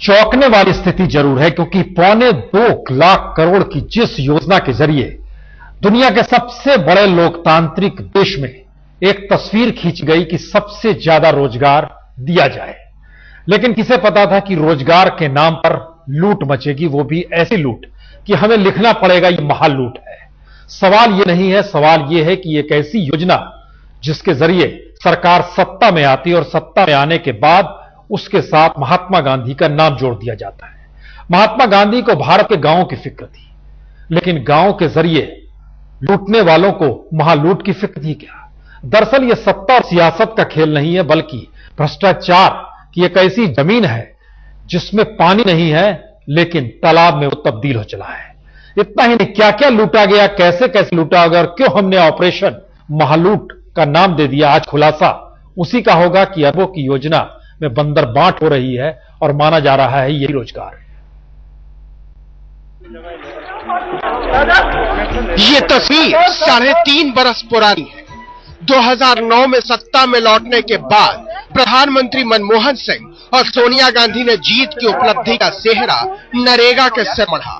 चौंकने वाली स्थिति जरूर है, क्योंकि 2.25 करोड़ की जिस योजना के जरिए दुनिया के सबसे बड़े लोकतांत्रिक देश में एक तस्वीर खींच गई कि सबसे ज्यादा रोजगार दिया जाए, लेकिन किसे पता था कि रोजगार के नाम पर लूट मचेगी, वो भी ऐसी लूट कि हमें लिखना पड़ेगा ये महालूट है। सवाल ये नहीं है, सवाल ये है कि एक ऐसी योजना जिसके जरिए सरकार सत्ता में आती है और सत्ता में आने के बाद उसके साथ महात्मा गांधी का नाम जोड़ दिया जाता है। महात्मा गांधी को भारत के गांवों की फिक्र थी, लेकिन गांव के जरिए लूटने वालों को महालूट की फिक्र थी क्या? दरअसल यह सत्ता और सियासत का खेल नहीं है, बल्कि भ्रष्टाचार की एक ऐसी जमीन है जिसमें पानी नहीं है, लेकिन तालाब में वो तब्दील हो चला है। इतना ही नहीं, क्या क्या लूटा गया, कैसे कैसे लूटा गया और क्यों हमने ऑपरेशन महालूट का नाम दे दिया, आज खुलासा उसी का होगा कि अरबों की योजना में बंदर बांट हो रही है और माना जा रहा है यही रोजगार है। ये तस्वीर 3.5 बरस पुरानी है। 2009 में सत्ता में लौटने के बाद प्रधानमंत्री मनमोहन सिंह और सोनिया गांधी ने जीत की उपलब्धि का सेहरा नरेगा के सिर मढ़ा।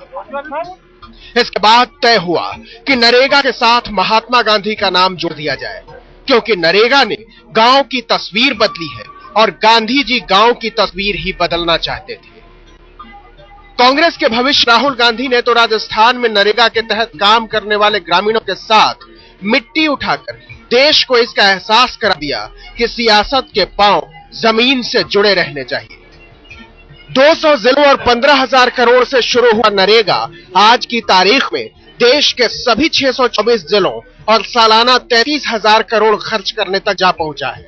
इसके बाद तय हुआ कि नरेगा के साथ महात्मा गांधी का नाम जोड़ दिया जाए, क्योंकि नरेगा ने गांव की तस्वीर बदली है और गांधी जी गांव की तस्वीर ही बदलना चाहते थे। कांग्रेस के भविष्य राहुल गांधी ने तो राजस्थान में नरेगा के तहत काम करने वाले ग्रामीणों के साथ मिट्टी उठाकर देश को इसका एहसास करा दिया कि सियासत के पांव जमीन से जुड़े रहने चाहिए। 200 जिलों और 15,000 करोड़ से शुरू हुआ नरेगा आज की तारीख में देश के सभी 624 जिलों और सालाना 33,000 करोड़ खर्च करने तक जा पहुंचा है।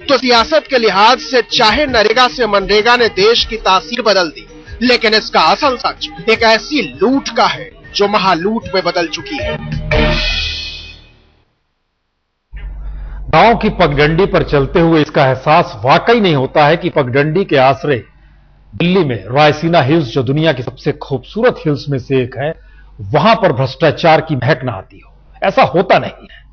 तो सियासत के लिहाज से चाहे नरेगा से मनरेगा ने देश की तासीर बदल दी, लेकिन इसका असल सच एक ऐसी लूट का है जो महालूट में बदल चुकी है। गांव की पगडंडी पर चलते हुए इसका एहसास वाकई नहीं होता है कि पगडंडी के आसरे दिल्ली में रायसीना हिल्स, जो दुनिया की सबसे खूबसूरत हिल्स में से एक है, वहां पर भ्रष्टाचार की महक ना आती हो। ऐसा होता नहीं है।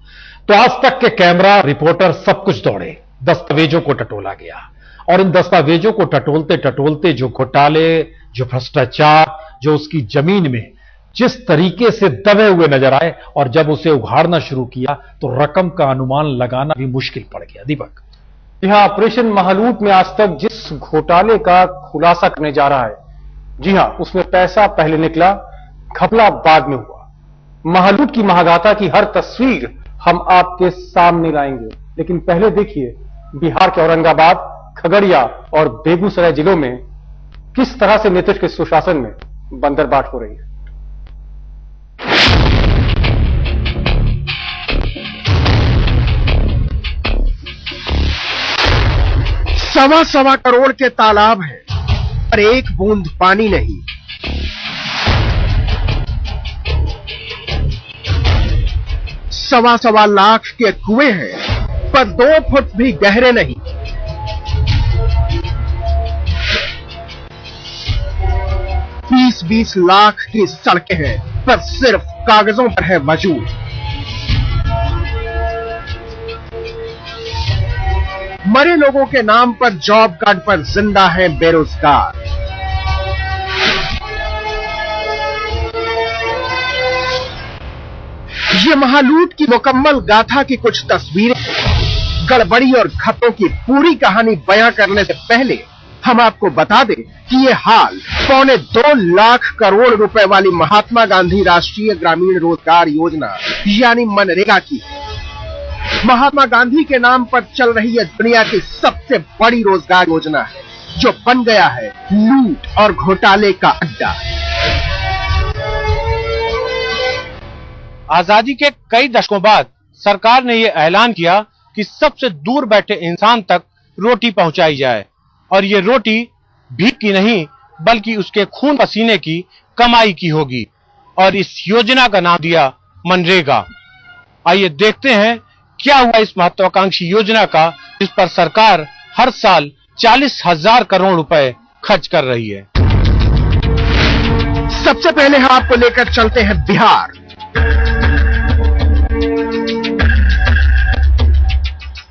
तो आज तक के कैमरा, रिपोर्टर सब कुछ दौड़े, दस्तावेजों को टटोला गया और इन दस्तावेजों को टटोलते टटोलते जो घोटाले, जो भ्रष्टाचार, जो उसकी जमीन में जिस तरीके से दबे हुए नजर आए और जब उसे उघाड़ना शुरू किया तो रकम का अनुमान लगाना भी मुश्किल पड़ गया। दीपक, यहां ऑपरेशन महालूट में आज तक जिस घोटाले का खुलासा करने जा रहा है, जी हां, उसमें पैसा पहले निकला, घपला बाद में हुआ। महालूट की महागाथा की हर तस्वीर हम आपके सामने लाएंगे, लेकिन पहले देखिए बिहार के औरंगाबाद, खगड़िया और बेगूसराय जिलों में किस तरह से नीतीश के सुशासन में बंदरबाट हो रही है। सवा करोड़ के तालाब हैं, पर एक बूंद पानी नहीं। सवा लाख के कुएं हैं, पर 2 फुट भी गहरे नहीं। 20 लाख की सड़कें हैं, पर सिर्फ कागजों पर है मौजूद। मरे लोगों के नाम पर जॉब कार्ड पर जिंदा है बेरोजगार। ये महालूट की मुकम्मल गाथा की कुछ तस्वीरें। गड़बड़ी और घपलों की पूरी कहानी बयां करने से पहले हम आपको बता दें कि ये हाल 2.25 लाख करोड़ रुपए वाली महात्मा गांधी राष्ट्रीय ग्रामीण रोजगार योजना यानी मनरेगा की है। महात्मा गांधी के नाम पर चल रही यह दुनिया की सबसे बड़ी रोजगार योजना है, जो बन गया है लूट और घोटाले का अड्डा। आजादी के कई दशकों बाद सरकार ने यह ऐलान किया कि सबसे दूर बैठे इंसान तक रोटी पहुंचाई जाए, और ये रोटी भीख की नहीं बल्कि उसके खून पसीने की कमाई की होगी, और इस योजना का नाम दिया मनरेगा। आइए देखते हैं क्या हुआ इस महत्वाकांक्षी योजना का, जिस पर सरकार हर साल 40,000 करोड़ रुपए खर्च कर रही है। सबसे पहले हम आपको लेकर चलते हैं बिहार।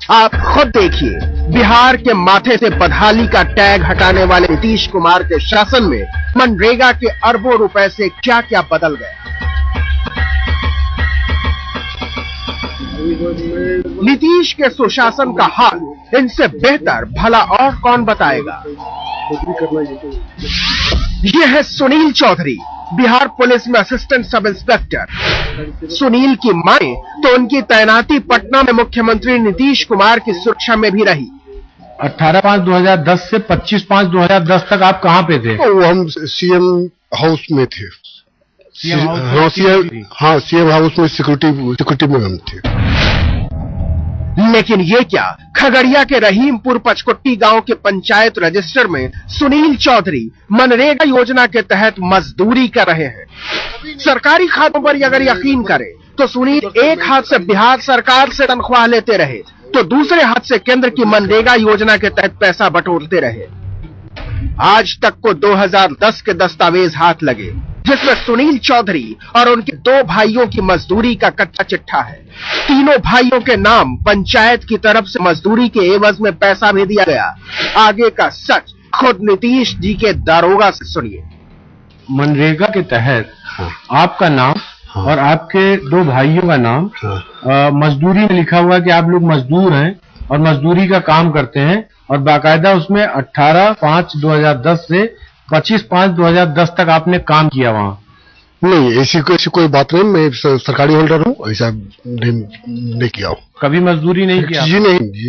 आप खुद देखिए, बिहार के माथे से बदहाली का टैग हटाने वाले नीतीश कुमार के शासन में मनरेगा के अरबों रुपए से क्या क्या बदल गया। नीतीश के सुशासन का हाल इनसे बेहतर भला और कौन बताएगा। ये है सुनील चौधरी, बिहार पुलिस में असिस्टेंट सब इंस्पेक्टर। सुनील की माने तो उनकी तैनाती पटना में मुख्यमंत्री नीतीश कुमार की सुरक्षा में भी रही। 18/5/2010 से 25/5/2010 तक आप कहां पे थे? वो हम सीएम हाउस में थे। सीएम हाउस में सिक्योरिटी में हम थे। लेकिन ये क्या, खगड़िया के रहीमपुर पचकुट्टी गांव के पंचायत रजिस्टर में सुनील चौधरी मनरेगा योजना के तहत मजदूरी कर रहे हैं। सरकारी खातों पर अगर यकीन करें तो सुनील एक हाथ से बिहार सरकार से तनख्वाह लेते रहे तो दूसरे हाथ से केंद्र की मनरेगा योजना के तहत पैसा बटोरते रहे। आज तक को 2010 के दस्तावेज हाथ लगे जिसमें सुनील चौधरी और उनके 2 भाइयों की मजदूरी का कच्चा चिट्ठा है। तीनों भाइयों के नाम पंचायत की तरफ से मजदूरी के एवज में पैसा भी दिया गया। आगे का सच खुद नीतीश जी के दारोगा से सुनिए। मनरेगा के तहत आपका नाम और आपके 2 भाइयों का नाम मजदूरी में लिखा हुआ है कि आप लोग मजदूर हैं और मजदूरी का काम करते हैं, और बाकायदा उसमें 18/5/2010 से 25/5/2010 तक आपने काम किया वहां। नहीं, ऐसी कोई बात नहीं। मैं सरकारी होल्डर हूँ, ऐसा नहीं किया हूँ। कभी मजदूरी नहीं किया? जी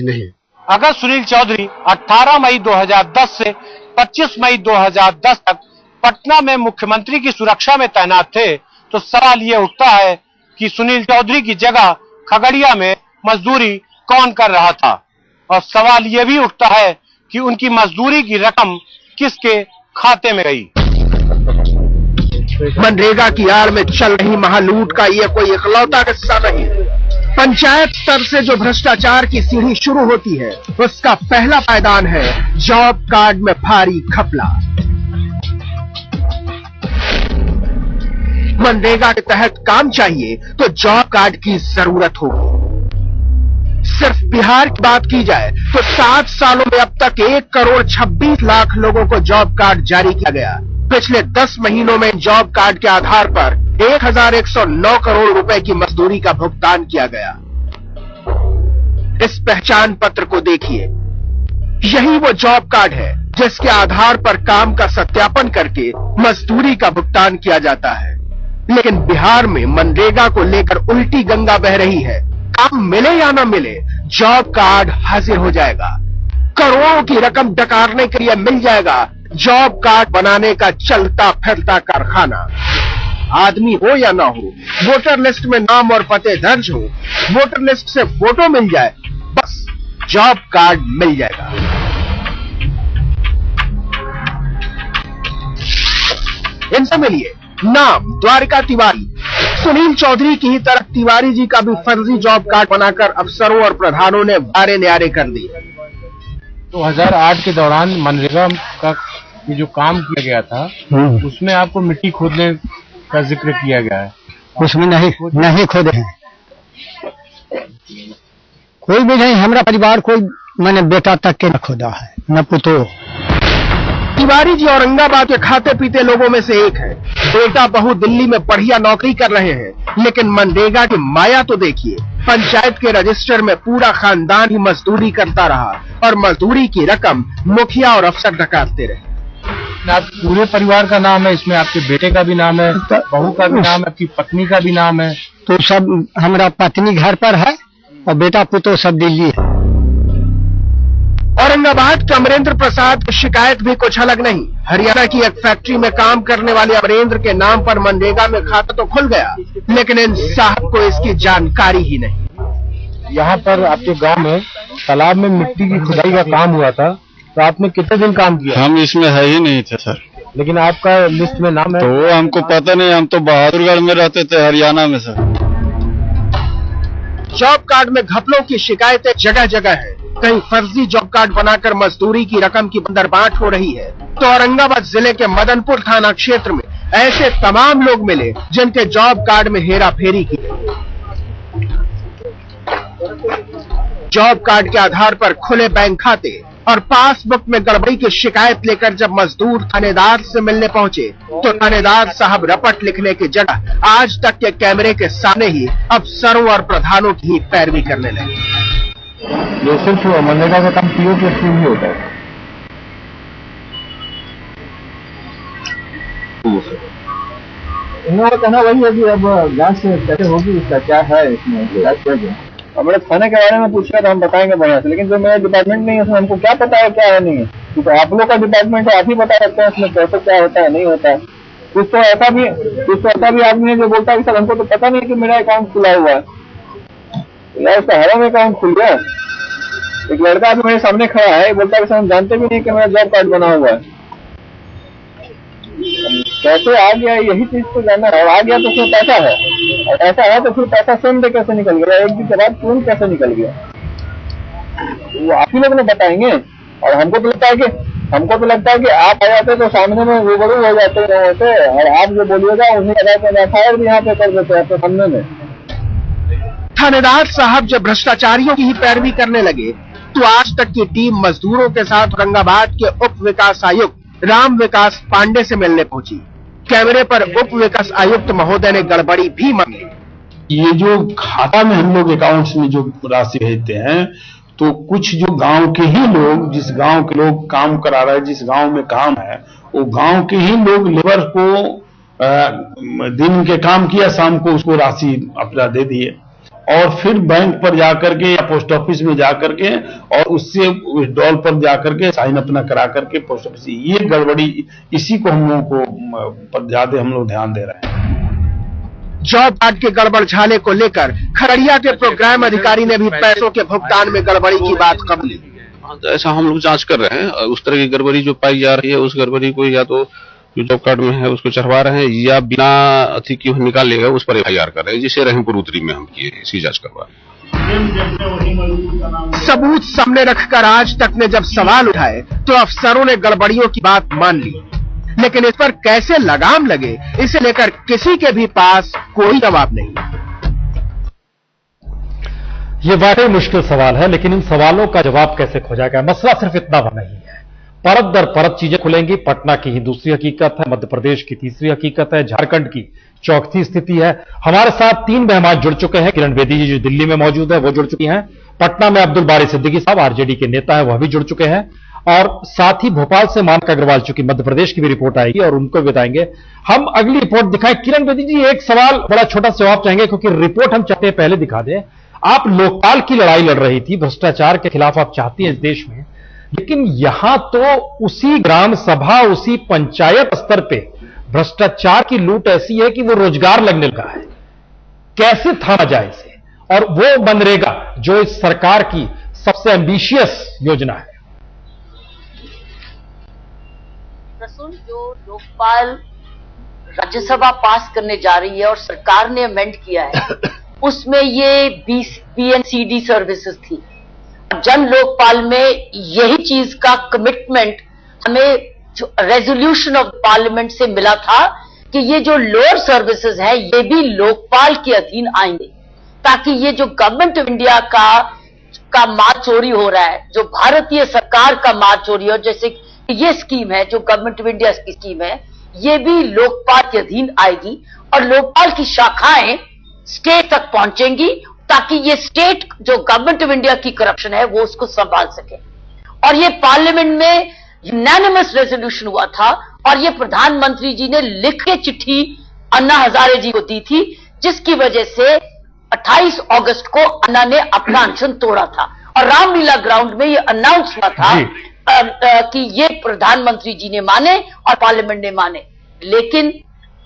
नहीं। अगर सुनील चौधरी 18 मई 2010 से 25 मई 2010 तक पटना में मुख्यमंत्री की सुरक्षा में तैनात थे तो सवाल ये उठता है कि सुनील चौधरी की जगह खगड़िया में मजदूरी कौन कर रहा था, और सवाल ये भी उठता है कि उनकी मजदूरी की रकम किसके खाते में गई। मनरेगा की आड़ में चल रही महालूट का यह कोई इकलौता किस्सा नहीं। पंचायत स्तर से जो भ्रष्टाचार की सीढ़ी शुरू होती है उसका पहला पायदान है जॉब कार्ड में भारी घपला। मनरेगा के तहत काम चाहिए तो जॉब कार्ड की जरूरत होगी। सिर्फ बिहार की बात की जाए तो 7 सालों में अब तक 1,26 लाख लोगों को जॉब कार्ड जारी किया गया। पिछले 10 महीनों में जॉब कार्ड के आधार पर 1,109 करोड़ रुपए की मजदूरी का भुगतान किया गया। इस पहचान पत्र को देखिए, यही वो जॉब कार्ड है जिसके आधार पर काम का सत्यापन करके मजदूरी का भुगतान किया जाता है। लेकिन बिहार में मनरेगा को लेकर उल्टी गंगा बह रही है। काम मिले या ना मिले, जॉब कार्ड हाजिर हो जाएगा। करोड़ों की रकम डकारने के लिए मिल जाएगा जॉब कार्ड बनाने का चलता फिरता कारखाना। आदमी हो या ना हो, वोटर लिस्ट में नाम और पते दर्ज हो, वोटर लिस्ट से फोटो मिल जाए, बस जॉब कार्ड मिल जाएगा। इनसे मिलिए। नाम द्वारिका तिवारी। सुनील चौधरी की ही तरह तिवारी जी का भी फर्जी जॉब कार्ड बनाकर अफसरों और प्रधानों ने बारे न्यारे कर दिए। 2008 के दौरान मनरेगा का जो काम किया गया था उसमें आपको मिट्टी खोदने का जिक्र किया गया है। उसमें नहीं खोदे हैं, कोई भी नहीं। हमारा परिवार कोई मैंने बेटा तक के न खोदा है, न पुतो। तिवारी जी औरंगाबाद के खाते पीते लोगों में से एक है। बेटा बहू दिल्ली में बढ़िया नौकरी कर रहे हैं, लेकिन मनरेगा की माया तो देखिए। पंचायत के रजिस्टर में पूरा खानदान ही मजदूरी करता रहा और मजदूरी की रकम मुखिया और अफसर डकारते रहे। आप पूरे परिवार का नाम है इसमें, आपके बेटे का भी नाम है, बहू का भी नाम है, आपकी पत्नी का भी नाम है। तो सब हमारा पत्नी घर पर है और बेटा पुतो सब दिल्ली है। औरंगाबाद के अमरेंद्र प्रसाद की शिकायत भी कुछ अलग नहीं। हरियाणा की एक फैक्ट्री में काम करने वाले अमरेंद्र के नाम पर मनरेगा में खाता तो खुल गया, लेकिन इन साहब को इसकी जानकारी ही नहीं। यहाँ पर आपके गांव में तालाब में मिट्टी की खुदाई का काम हुआ था, तो आपने कितने दिन काम किया? हम इसमें है ही नहीं थे सर। लेकिन आपका लिस्ट में नाम है? तो हमको पता नहीं, हम तो बहादुरगढ़ में रहते थे, हरियाणा में सर। जॉब कार्ड में घपलों की शिकायतें जगह जगह है। कहीं फर्जी जॉब कार्ड बनाकर मजदूरी की रकम की बंदरबाट हो रही है, तो औरंगाबाद जिले के मदनपुर थाना क्षेत्र में ऐसे तमाम लोग मिले जिनके जॉब कार्ड में हेरा फेरी की गई। जॉब कार्ड के आधार पर खुले बैंक खाते और पासबुक में गड़बड़ी की शिकायत लेकर जब मजदूर थानेदार से मिलने पहुंचे तो थानेदार साहब रपट लिखने की जगह आज तक के कैमरे के सामने ही अफसरों और प्रधानों की ही पैरवी करने लगे। ये सिर्फ मनरेगा का काम पीओ के थ्रू ही होता है। इन्होंने कहना वही है कि अब जांच कैसे होगी, इसका क्या है इसमें। हमने थाने के बारे में पूछा तो हम बताएंगे बढ़िया से, लेकिन जो मेरा डिपार्टमेंट नहीं है उसमें हमको क्या पता है क्या है नहीं है, क्योंकि आप लोग का डिपार्टमेंट है, आप ही बता सकते हैं उसमें कैसे क्या होता है नहीं होता है। कुछ तो ऐसा भी आदमी है जो बोलता है कि सर हमको तो पता नहीं कि मेरा अकाउंट खुला हुआ है, उसका हरा में अकाउंट खुल गया। एक लड़का अभी मेरे सामने खड़ा है, बोलता है कि सर हम जानते भी नहीं कि मेरा जॉब कार्ड बना हुआ है। कैसे आ गया यही चीज तो जानना है। आ गया तो उसमें पैसा है, और ऐसा है तो फिर पैसा सेम डे कैसे निकल गया, एक दिन के बाद तुरंत कैसे निकल गया, वो आप ही लोग ने बताएंगे। और हमको तो लगता है कि आप आ जाते तो सामने में रूबरू हो जाते होते, और आप जो बोलिएगा उन्हीं एफआईआर भी यहाँ पे कर देते आपके सामने में। थानेदार साहब जब भ्रष्टाचारियों की ही पैरवी करने लगे तो आज तक की टीम मजदूरों के साथ औरंगाबाद के उप विकास आयुक्त राम विकास पांडे से मिलने पहुंची। कैमरे पर उप विकास आयुक्त महोदय ने गड़बड़ी भी मांगी। ये जो खाता में हम लोग अकाउंट्स में जो राशि भेजते हैं, तो कुछ जो गांव के ही लोग, जिस गांव के लोग काम करा रहे हैं, जिस गांव में काम है, वो गांव के ही लोग लेबर को दिन के काम किया, शाम को उसको राशि अपना दे दिए, और फिर बैंक पर जाकर के या पोस्ट ऑफिस में जाकर के और उससे विड्रॉल पर जाकर के साइन अपना करा करके पोस्ट ऑफिस, ये गड़बड़ी, इसी को हम लोगों को पर ज्यादा हम लोग ध्यान दे रहे हैं। जॉब कार्ड के गड़बड़ झाले को लेकर खगड़िया के प्रोग्राम अधिकारी ने भी पैसों के भुगतान में गड़बड़ी की बात कबूली। ऐसा हम लोग जांच कर रहे हैं, उस तरह की गड़बड़ी जो पाई जा रही है, उस गड़बड़ी को या तो जो जॉब कार्ड में है उसको चढ़वा रहे हैं, या बिना अथी की निकाल लेगा उस पर एफआईआर कर रहे हैं, जिसे रहीमपुर उत्तरी में हम किए, इसकी जांच करवा। सबूत सामने रखकर आज तक ने जब सवाल उठाए तो अफसरों ने गड़बड़ियों की बात मान ली, लेकिन इस पर कैसे लगाम लगे इसे लेकर किसी के भी पास कोई जवाब नहीं। ये वाकई मुश्किल सवाल है, लेकिन इन सवालों का जवाब कैसे खोजा गया। मसला सिर्फ इतना नहीं है, परत दर परत चीजें खुलेंगी। पटना की ही दूसरी हकीकत है, मध्य प्रदेश की तीसरी हकीकत है, झारखंड की चौथी स्थिति है। हमारे साथ 3 मेहमान जुड़ चुके हैं। किरण बेदी जी जो दिल्ली में मौजूद है वो जुड़ चुकी हैं, पटना में अब्दुल बारी सिद्दीकी साहब आरजेडी के नेता है वह भी जुड़ चुके हैं, और साथ ही भोपाल से मानक अग्रवाल, चूंकि मध्य प्रदेश की भी रिपोर्ट आएगी और उनको बताएंगे। हम अगली रिपोर्ट दिखाएं। किरण बेदी जी, एक सवाल बड़ा छोटा सा जवाब चाहेंगे, क्योंकि रिपोर्ट हम चाहते हैं पहले दिखा दें। आप लोकपाल की लड़ाई लड़ रही थी, भ्रष्टाचार के खिलाफ आप चाहती हैं इस देश में, लेकिन यहां तो उसी ग्राम सभा, उसी पंचायत स्तर पे भ्रष्टाचार की लूट ऐसी है कि वो रोजगार लगने लगा है। कैसे थामा जाए इसे, और वो मनरेगा जो इस सरकार की सबसे एम्बिशियस योजना है। जो लोकपाल राज्यसभा पास करने जा रही है और सरकार ने अमेंड किया है, उसमें ये बीएनसीडी सर्विसेज थी। जन लोकपाल में यही चीज का कमिटमेंट हमें रेजोल्यूशन ऑफ पार्लियामेंट से मिला था कि ये जो लोअर सर्विसेज है ये भी लोकपाल के अधीन आएंगे, ताकि ये जो गवर्नमेंट ऑफ इंडिया का माल चोरी हो रहा है, जो भारतीय सरकार का माल चोरी हो, जैसे ये स्कीम है जो गवर्नमेंट ऑफ इंडिया की स्कीम है, ये भी लोकपाल के अधीन आएगी और लोकपाल की शाखाएं स्टेट तक पहुंचेंगी, ताकि ये स्टेट जो गवर्नमेंट ऑफ इंडिया की करप्शन है वो उसको संभाल सके। और ये पार्लियामेंट में यूनानिमस रेजोल्यूशन हुआ था, और ये प्रधानमंत्री जी ने लिख के चिट्ठी अन्ना हजारे जी को दी थी, जिसकी वजह से 28 अगस्त को अन्ना ने अपना अनशन तोड़ा था और रामलीला ग्राउंड में ये अनाउंस हुआ था कि ये प्रधानमंत्री जी ने माने और पार्लियामेंट ने माने। लेकिन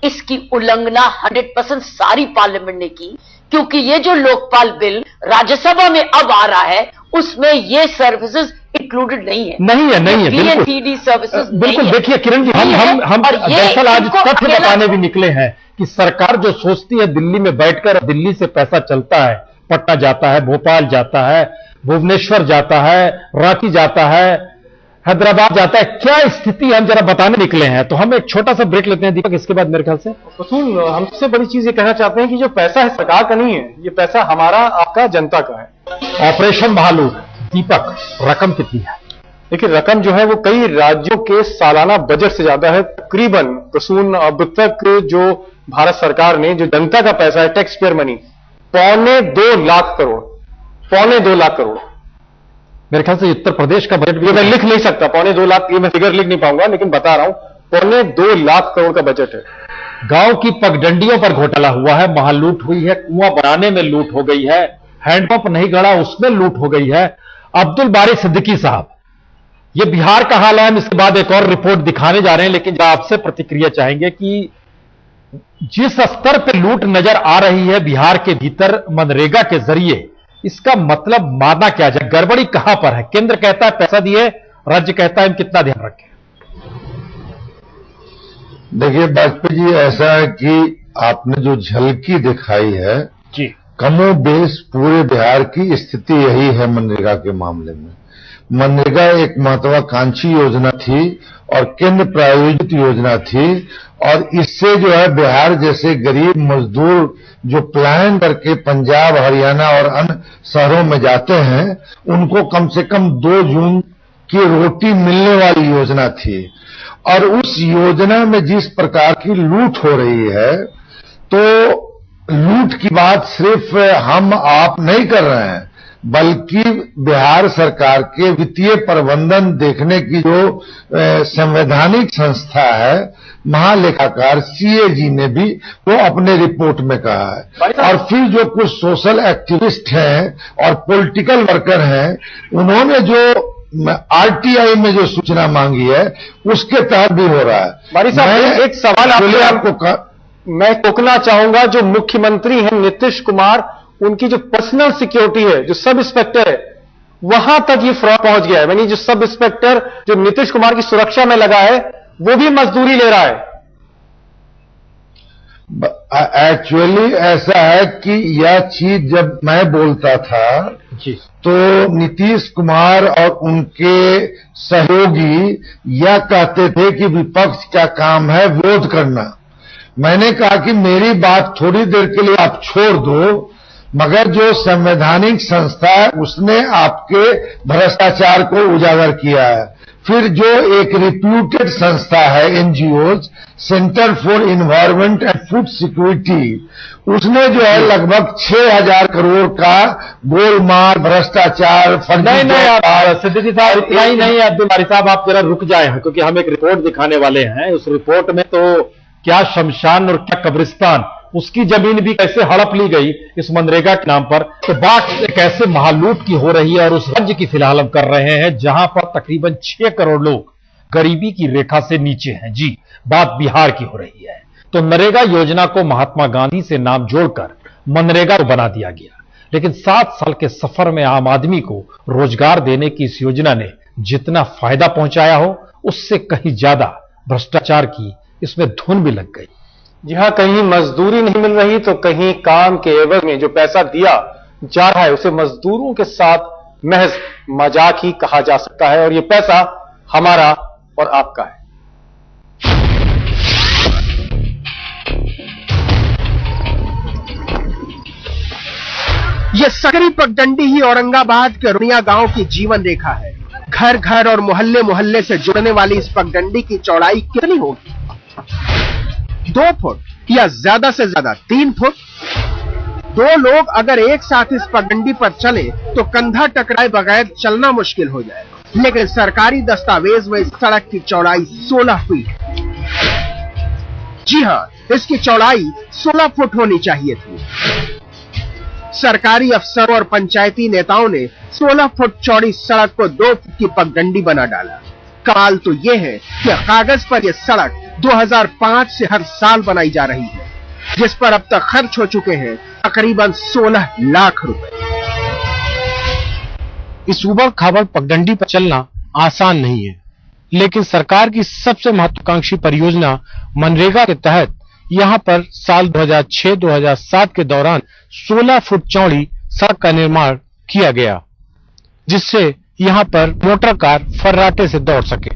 इसकी उल्लंघना 100% सारी पार्लियामेंट ने की, क्योंकि ये जो लोकपाल बिल राज्यसभा में अब आ रहा है उसमें ये सर्विसेज इंक्लूडेड नहीं है। बीएनसीडी सर्विसेज बिल्कुल। देखिए किरण जी, हम दरअसल आज तथ्य बताने भी निकले हैं कि सरकार जो सोचती है दिल्ली में बैठकर, दिल्ली से पैसा चलता है, पटना जाता है, भोपाल जाता है, भुवनेश्वर जाता है, रांची जाता है, हैदराबाद जाता है, क्या स्थिति हम जरा बताने निकले हैं। तो हम एक छोटा सा ब्रेक लेते हैं दीपक, इसके बाद मेरे ख्याल से हम सबसे बड़ी चीज ये कहना चाहते हैं कि जो पैसा है सरकार का नहीं है, ये पैसा हमारा आपका जनता का है। ऑपरेशन महालूट, दीपक, रकम कितनी है? देखिए, रकम जो है वो कई राज्यों के सालाना बजट से ज्यादा है। तकरीबन प्रसून अब तक जो भारत सरकार ने जो जनता का पैसा है, tax payer money, 2.25 lakh crore, 2.25 lakh crore. मेरे ख्याल से उत्तर प्रदेश का बजट भी मैं लिख नहीं सकता, 2.25 लाख, ये मैं फिगर लिख नहीं पाऊंगा, लेकिन बता रहा हूं 2.25 लाख करोड़ का बजट है। गांव की पगडंडियों पर घोटाला हुआ है, वहां लूट हुई है, कुआं बनाने में लूट हो गई है, हैंडपंप नहीं गड़ा उसमें लूट हो गई है। अब्दुल बारी सिद्दीकी साहब, ये बिहार का हाल है, हम इसके बाद एक और रिपोर्ट दिखाने जा रहे हैं, लेकिन आपसे प्रतिक्रिया चाहेंगे कि जिस स्तर पर लूट नजर आ रही है बिहार के भीतर मनरेगा के जरिए, इसका मतलब माना क्या जाए? गड़बड़ी कहां पर है? केंद्र कहता है पैसा दिए, राज्य कहता है हम कितना ध्यान रखें। देखिए वाजपेयी जी, ऐसा है कि आपने जो झलकी दिखाई है जी, कमोबेश पूरे बिहार की स्थिति यही है। मनरेगा के मामले में मनरेगा एक महत्वाकांक्षी योजना थी और केंद्र प्रायोजित योजना थी, और इससे जो है बिहार जैसे गरीब मजदूर जो प्लान करके पंजाब, हरियाणा और अन्य शहरों में जाते हैं, उनको कम से कम 2 जून की रोटी मिलने वाली योजना थी। और उस योजना में जिस प्रकार की लूट हो रही है, तो लूट की बात सिर्फ हम आप नहीं कर रहे हैं, बल्कि बिहार सरकार के वित्तीय प्रबंधन देखने की जो संवैधानिक संस्था है, महालेखाकार CAG ने भी वो अपने रिपोर्ट में कहा है। और फिर जो कुछ सोशल एक्टिविस्ट हैं और पॉलिटिकल वर्कर हैं, उन्होंने जो RTI में जो सूचना मांगी है, उसके तहत भी हो रहा है। बारी साहब, एक सवाल आपको मैं टोकना चाहूंगा। जो मुख्यमंत्री हैं नीतीश कुमार, उनकी जो पर्सनल सिक्योरिटी है, जो सब इंस्पेक्टर है, वहां तक ये फ्रॉड पहुंच गया है। यानी जो सब इंस्पेक्टर जो नीतीश कुमार की सुरक्षा में लगा है, वो भी मजदूरी ले रहा है। एक्चुअली ऐसा है कि यह चीज जब मैं बोलता था जी, तो नीतीश कुमार और उनके सहयोगी यह कहते थे कि विपक्ष का काम है विरोध करना। मैंने कहा कि मेरी बात थोड़ी देर के लिए आप छोड़ दो, मगर जो संवैधानिक संस्था है उसने आपके भ्रष्टाचार को उजागर किया है। फिर जो एक रिप्यूटेड संस्था है NGOs, centre for environment and food security, उसने जो है लगभग 6,000 करोड़ का गोलमाल, भ्रष्टाचार, नहीं सिद्दीकी साहब, इतना ही नहीं है। अब्दुल बारी साहब, आप जरा रुक जाए हैं, क्योंकि हम एक रिपोर्ट दिखाने वाले हैं। उस रिपोर्ट में तो क्या शमशान और क्या कब्रिस्तान, उसकी जमीन भी कैसे हड़प ली गई इस मनरेगा के नाम पर। तो बात एक ऐसे महालूट की हो रही है, और उस राज्य की फिलहाल हम कर रहे हैं जहां पर तकरीबन 6 करोड़ लोग गरीबी की रेखा से नीचे हैं। जी, बात बिहार की हो रही है। तो नरेगा योजना को महात्मा गांधी से नाम जोड़कर मनरेगा को बना दिया गया, लेकिन 7 साल के सफर में आम आदमी को रोजगार देने की इस योजना ने जितना फायदा पहुंचाया हो, उससे कहीं ज्यादा भ्रष्टाचार की इसमें धुन भी लग गई। जी हाँ, कहीं मजदूरी नहीं मिल रही तो कहीं काम के एवज में जो पैसा दिया जा रहा है उसे मजदूरों के साथ महज मजाक ही कहा जा सकता है, और ये पैसा हमारा और आपका है। ये सकरी पगडंडी ही औरंगाबाद के रुनिया गांव की जीवन रेखा है। घर घर और मोहल्ले मोहल्ले से जुड़ने वाली इस पगडंडी की चौड़ाई कितनी होगी? 2 फुट या ज्यादा से ज्यादा 3 फुट। 2 लोग अगर एक साथ इस पगडंडी पर चले तो कंधा टकराए बगैर चलना मुश्किल हो जाएगा। लेकिन सरकारी दस्तावेज में इस सड़क की चौड़ाई 16 फीट है। जी हां, इसकी चौड़ाई 16 फुट होनी चाहिए थी। सरकारी अफसरों और पंचायती नेताओं ने 16 फुट चौड़ी सड़क को 2 फुट की पगडंडी बना डाला। कमाल तो यह है कि कागज पर यह सड़क 2005 से हर साल बनाई जा रही है, जिस पर अब तक खर्च हो चुके हैं तकरीबन 16 लाख रुपए। इस उबड़ खाबड़ पगडंडी पर चलना आसान नहीं है, लेकिन सरकार की सबसे महत्वाकांक्षी परियोजना मनरेगा के तहत यहां पर साल 2006-2007 के दौरान 16 फुट चौड़ी सड़क का निर्माण किया गया, जिससे यहां पर मोटर कार फर्राटे से दौड़ सके।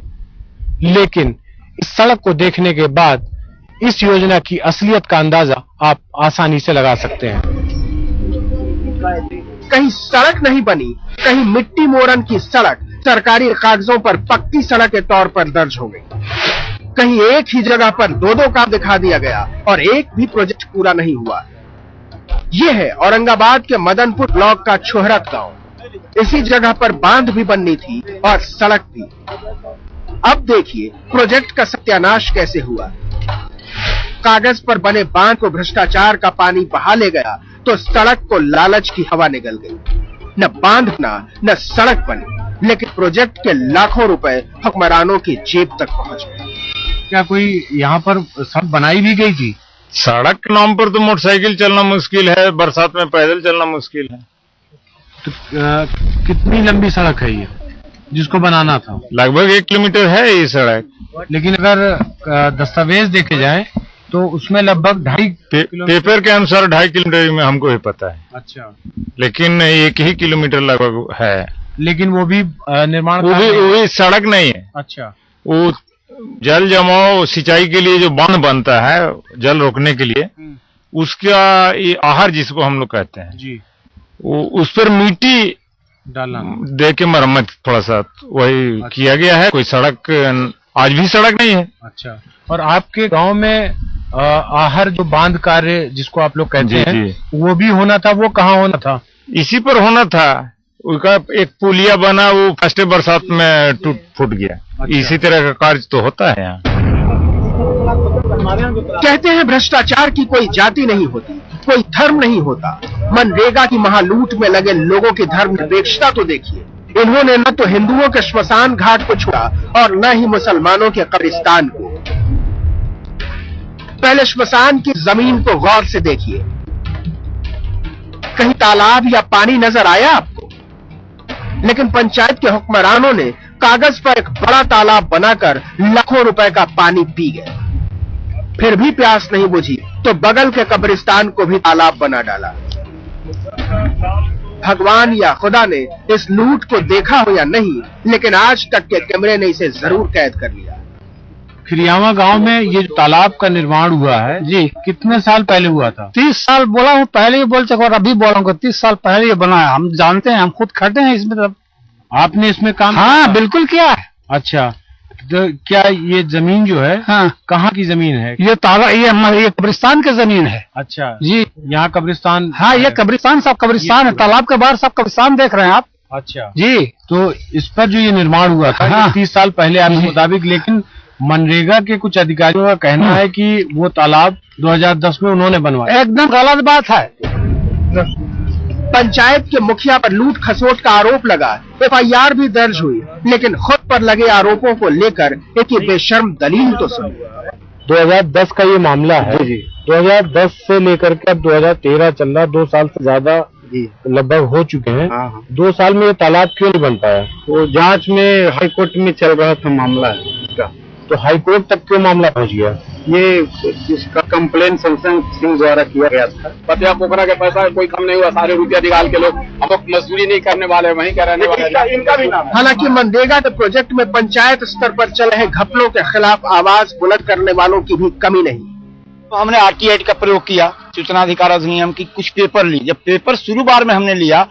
लेकिन इस सड़क को देखने के बाद इस योजना की असलियत का अंदाजा आप आसानी से लगा सकते हैं। कहीं सड़क नहीं बनी, कहीं मिट्टी मोरन की सड़क सरकारी कागजों पर पक्की सड़क के तौर पर दर्ज हो गई। कहीं एक ही जगह पर दो काम दिखा दिया गया और एक भी प्रोजेक्ट पूरा नहीं हुआ। यह है औरंगाबाद के मदनपुर ब्लॉक का छोहरत गांव। इसी जगह पर बांध भी बननी थी और सड़क भी। अब देखिए प्रोजेक्ट का सत्यानाश कैसे हुआ। कागज पर बने बांध को भ्रष्टाचार का पानी बहा ले गया तो सड़क को लालच की हवा निगल गई। न बांध बना न सड़क बनी, लेकिन प्रोजेक्ट के लाखों रुपए हुक्मरानों की जेब तक पहुंच गए। क्या कोई यहाँ पर सड़क बनाई भी गई थी? सड़क के नाम पर तो मोटरसाइकिल चलना मुश्किल है, बरसात में पैदल चलना मुश्किल है। तो कितनी लंबी सड़क है ये जिसको बनाना था? लगभग 1 किलोमीटर है ये सड़क। लेकिन अगर दस्तावेज देखे जाए तो उसमें लगभग 2.5 पेपर के अनुसार 2.5 किलोमीटर में हमको ही पता है। अच्छा, लेकिन 1 ही किलोमीटर लगभग है। लेकिन वो भी निर्माण वो भी सड़क नहीं है। अच्छा, वो जल जमाव सिंचाई के लिए जो बांध बनता है जल रोकने के लिए, उसका ये आहर जिसको हम लोग कहते हैं जी, वो उस पर मिट्टी डालना दे के मरम्मत थोड़ा सा वही किया गया है। कोई सड़क आज भी सड़क नहीं है। अच्छा, और आपके गांव में आहर जो बांध कार्य जिसको आप लोग कहते हैं वो भी होना था, वो कहाँ होना था? इसी पर होना था। उसका एक पुलिया बना, वो फर्स्ट बरसात में टूट फूट गया। अच्छा। इसी तरह का कार्य तो होता है यहाँ। कहते हैं भ्रष्टाचार की कोई जाति नहीं होती, कोई धर्म नहीं होता। मनरेगा की महालूट में लगे लोगों की धर्मनिरपेक्षता तो देखिए। इन्होंने न तो हिंदुओं के श्मशान घाट को छोड़ा और न ही मुसलमानों के कब्रिस्तान को। पहले श्मशान की जमीन को गौर से देखिए। कहीं तालाब या पानी नजर आया आपको? लेकिन पंचायत के हुक्मरानों ने कागज पर एक बड़ा तालाब बनाकर लाखों रुपए का पानी पी गए। फिर भी प्यास नहीं बुझी तो बगल के कब्रिस्तान को भी तालाब बना डाला। भगवान या खुदा ने इस लूट को देखा हो या नहीं, लेकिन आज तक के कैमरे ने इसे जरूर कैद कर लिया। खिरियावा गांव में ये जो तालाब का निर्माण हुआ है जी, कितने साल पहले हुआ था? 30 साल बोला हूँ, पहले ही बोल सको और अभी बोला 30 साल पहले ये बना है। हम जानते हैं, हम खुद खड़े हैं इसमें। तब आपने इसमें काम? हाँ, बिल्कुल किया है। अच्छा, तो क्या ये जमीन जो है, हाँ, कहाँ की जमीन है? ये कब्रिस्तान की जमीन है। अच्छा जी, यहाँ कब्रिस्तान? हाँ, ये कब्रिस्तान, सब कब्रिस्तान है। तालाब के बाहर सब कब्रिस्तान देख रहे हैं आप। अच्छा जी, तो इस पर जो ये निर्माण हुआ था, हाँ, 30 साल पहले आपके मुताबिक, लेकिन मनरेगा के कुछ अधिकारियों का कहना है कि वो तालाब 2010 में उन्होंने बनवाया। एकदम गलत बात है। पंचायत के मुखिया पर लूट खसोट का आरोप लगा, FIR भी दर्ज हुई, लेकिन खुद पर लगे आरोपों को लेकर एक बेशर्म दलील तो सुनिए। 2010 का ये मामला है जी। 2010 से लेकर के अब 2013 चल रहा, 2 साल से ज्यादा लगभग हो चुके हैं। 2 साल में ये तालाब क्यों नहीं बन पाया? वो जांच में हाई कोर्ट में चल रहा था मामला है इसका। तो हाई कोर्ट तक क्यों मामला पहुंच गया? ये इसका कंप्लेन संसन सिंह द्वारा किया गया था। पतिया पोखरा के पैसा कोई कम नहीं हुआ, सारे रुपया निकाल के लोग हम लोग मजदूरी नहीं करने वाले, वहीं का रहने वाले। इनका भी नाम। हालांकि मनरेगा के प्रोजेक्ट में पंचायत स्तर पर चल रहे घपलों के खिलाफ आवाज बुलंद करने वालों की भी कमी नहीं। तो हमने RT एक्ट का प्रयोग किया, सूचना अधिकार अधिनियम की कुछ पेपर ली। जब पेपर शुरू बार में हमने लिया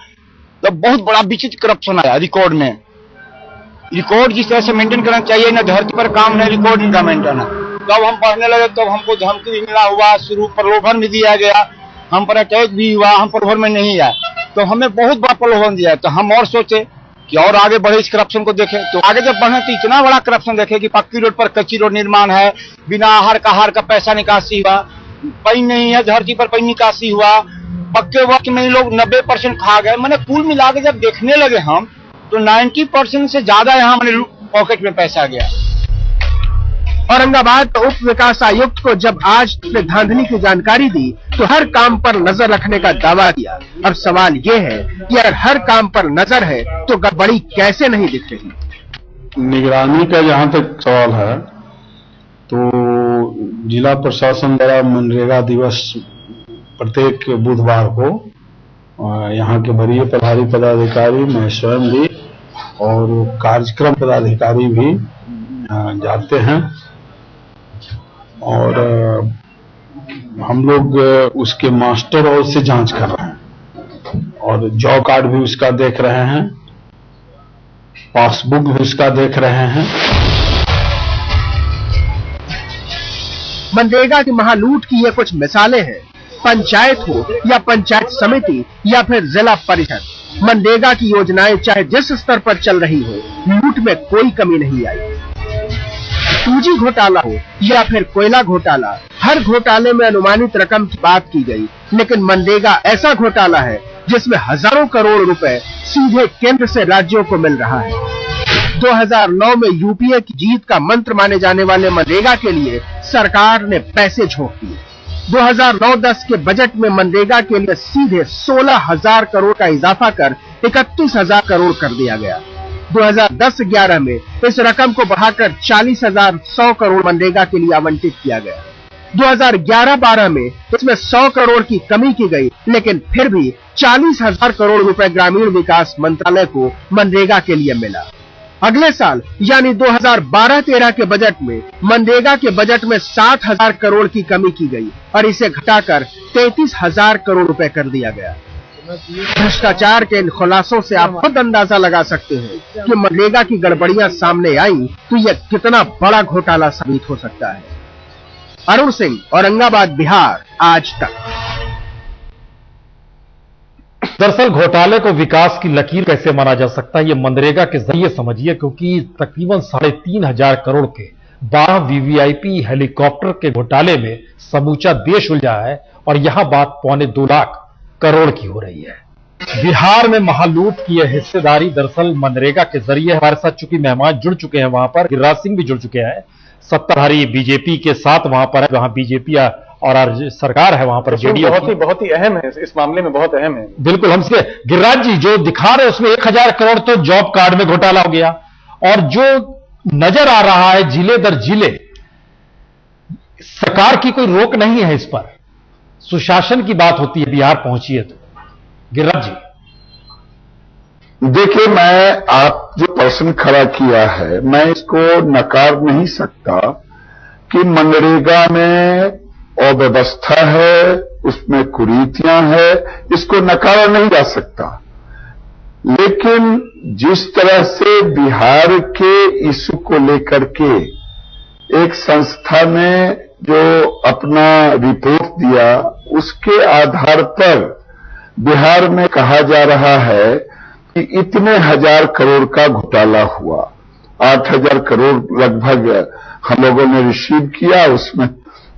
तो बहुत बड़ा विचित्र करप्शन आया रिकॉर्ड में। रिकॉर्ड जिस तरह से मेंटेन करना चाहिए, न धरती पर काम नहीं, रिकॉर्ड इनका मेंटेन है। तब हम पढ़ने लगे तब हमको धमकी भी मिला हुआ, शुरू प्रलोभन भी दिया गया, हम पर अटैक भी हुआ, हम प्रलोभन में नहीं आए तो हमें बहुत बड़ा प्रलोभन दिया। तो हम और सोचे कि और आगे बढ़े, इस करप्शन को देखें। तो आगे जब बढ़े तो इतना बड़ा करप्शन देखे कि पक्की रोड पर कच्ची रोड निर्माण है, बिना आहार का पैसा निकासी हुआ, पानी नहीं है, धरती पर पानी निकासी हुआ, पक्के वक्त में लोग 90% खा गए। मैंने कुल मिला के जब देखने लगे हम तो 90% से ज्यादा यहाँ हमारे पॉकेट में पैसा गया। औरंगाबाद के उप विकास आयुक्त को जब आज ने धांधली की जानकारी दी तो हर काम पर नजर रखने का दावा किया। अब सवाल ये है कि अगर हर काम पर नजर है तो गड़बड़ी कैसे नहीं दिख रही? निगरानी का जहां तक सवाल है तो जिला प्रशासन द्वारा मनरेगा दिवस प्रत्येक बुधवार को यहाँ के वरीय प्रभारी पदाधिकारी, मैं स्वयं भी और कार्यक्रम पदाधिकारी भी जाते हैं और हम लोग उसके मास्टर और से जांच कर रहे हैं और जॉब कार्ड भी उसका देख रहे हैं, पासबुक भी उसका देख रहे हैं। मनरेगा की महालूट की ये कुछ मिसालें हैं। पंचायत हो या पंचायत समिति या फिर जिला परिषद, मनरेगा की योजनाएं चाहे जिस स्तर पर चल रही हो, लूट में कोई कमी नहीं आई। 2G घोटाला हो या फिर कोयला घोटाला, हर घोटाले में अनुमानित रकम की बात की गई, लेकिन मनरेगा ऐसा घोटाला है जिसमें हजारों करोड़ रुपए सीधे केंद्र से राज्यों को मिल रहा है। 2009 में यूपीए की जीत का मंत्र माने जाने वाले मनरेगा के लिए सरकार ने पैसे झोंक दिए। 2009-10 के बजट में मनरेगा के लिए सीधे 16,000 करोड़ का इजाफा कर 31,000 करोड़ कर दिया गया। 2010-11 में इस रकम को बढ़ाकर 40,100 करोड़ मनरेगा के लिए आवंटित किया गया। 2011-12 में इसमें 100 करोड़ की कमी की गई, लेकिन फिर भी 40,000 करोड़ रुपए ग्रामीण विकास मंत्रालय को मनरेगा के लिए मिला। अगले साल यानी 2012-13 के बजट में मनरेगा के बजट में 60,000 करोड़ की कमी की गई और इसे घटाकर 33,000 करोड़ रुपए कर दिया गया। भ्रष्टाचार के इन खुलासों से आप खुद अंदाजा लगा सकते हैं कि मनरेगा की गड़बड़ियां सामने आई तो यह कितना बड़ा घोटाला साबित हो सकता है। अरुण सिंह, औरंगाबाद, बिहार, आज तक। दरअसल घोटाले को विकास की लकीर कैसे माना जा सकता है, ये मनरेगा के जरिए समझिए, क्योंकि तकरीबन 3,500 करोड़ के 12 वीवीआईपी हेलीकॉप्टर के घोटाले में समूचा देश उलझा है और यहां बात 2.25 लाख करोड़ की हो रही है। बिहार में महालूट की यह हिस्सेदारी दरअसल मनरेगा के जरिए। हमारे साथ चूंकि मेहमान जुड़ चुके हैं, वहां पर गिरिराज सिंह भी जुड़ चुके हैं, सत्ताधारी बीजेपी के साथ वहां पर है, जहां बीजेपी और सरकार है वहां पर जेडीयू बहुत ही अहम है, इस मामले में बहुत अहम है। बिल्कुल। हमसे गिरिराज जी जो दिखा रहे हैं उसमें 1,000 करोड़ तो जॉब कार्ड में घोटाला हो गया, और जो नजर आ रहा है जिले दर जिले, सरकार की कोई रोक नहीं है इस पर, सुशासन की बात होती है, बिहार पहुंची है तो। गिरिराज जी देखिए, मैं आप जो प्रश्न खड़ा किया है, मैं इसको नकार नहीं सकता कि मनरेगा में अव्यवस्था है, उसमें कुरीतियां है, इसको नकारा नहीं जा सकता। लेकिन जिस तरह से बिहार के इशू को लेकर के एक संस्था ने जो अपना रिपोर्ट दिया, उसके आधार पर बिहार में कहा जा रहा है कि इतने 1,000 करोड़ का घोटाला हुआ। 8,000 करोड़ लगभग हम लोगों ने रिसीव किया, उसमें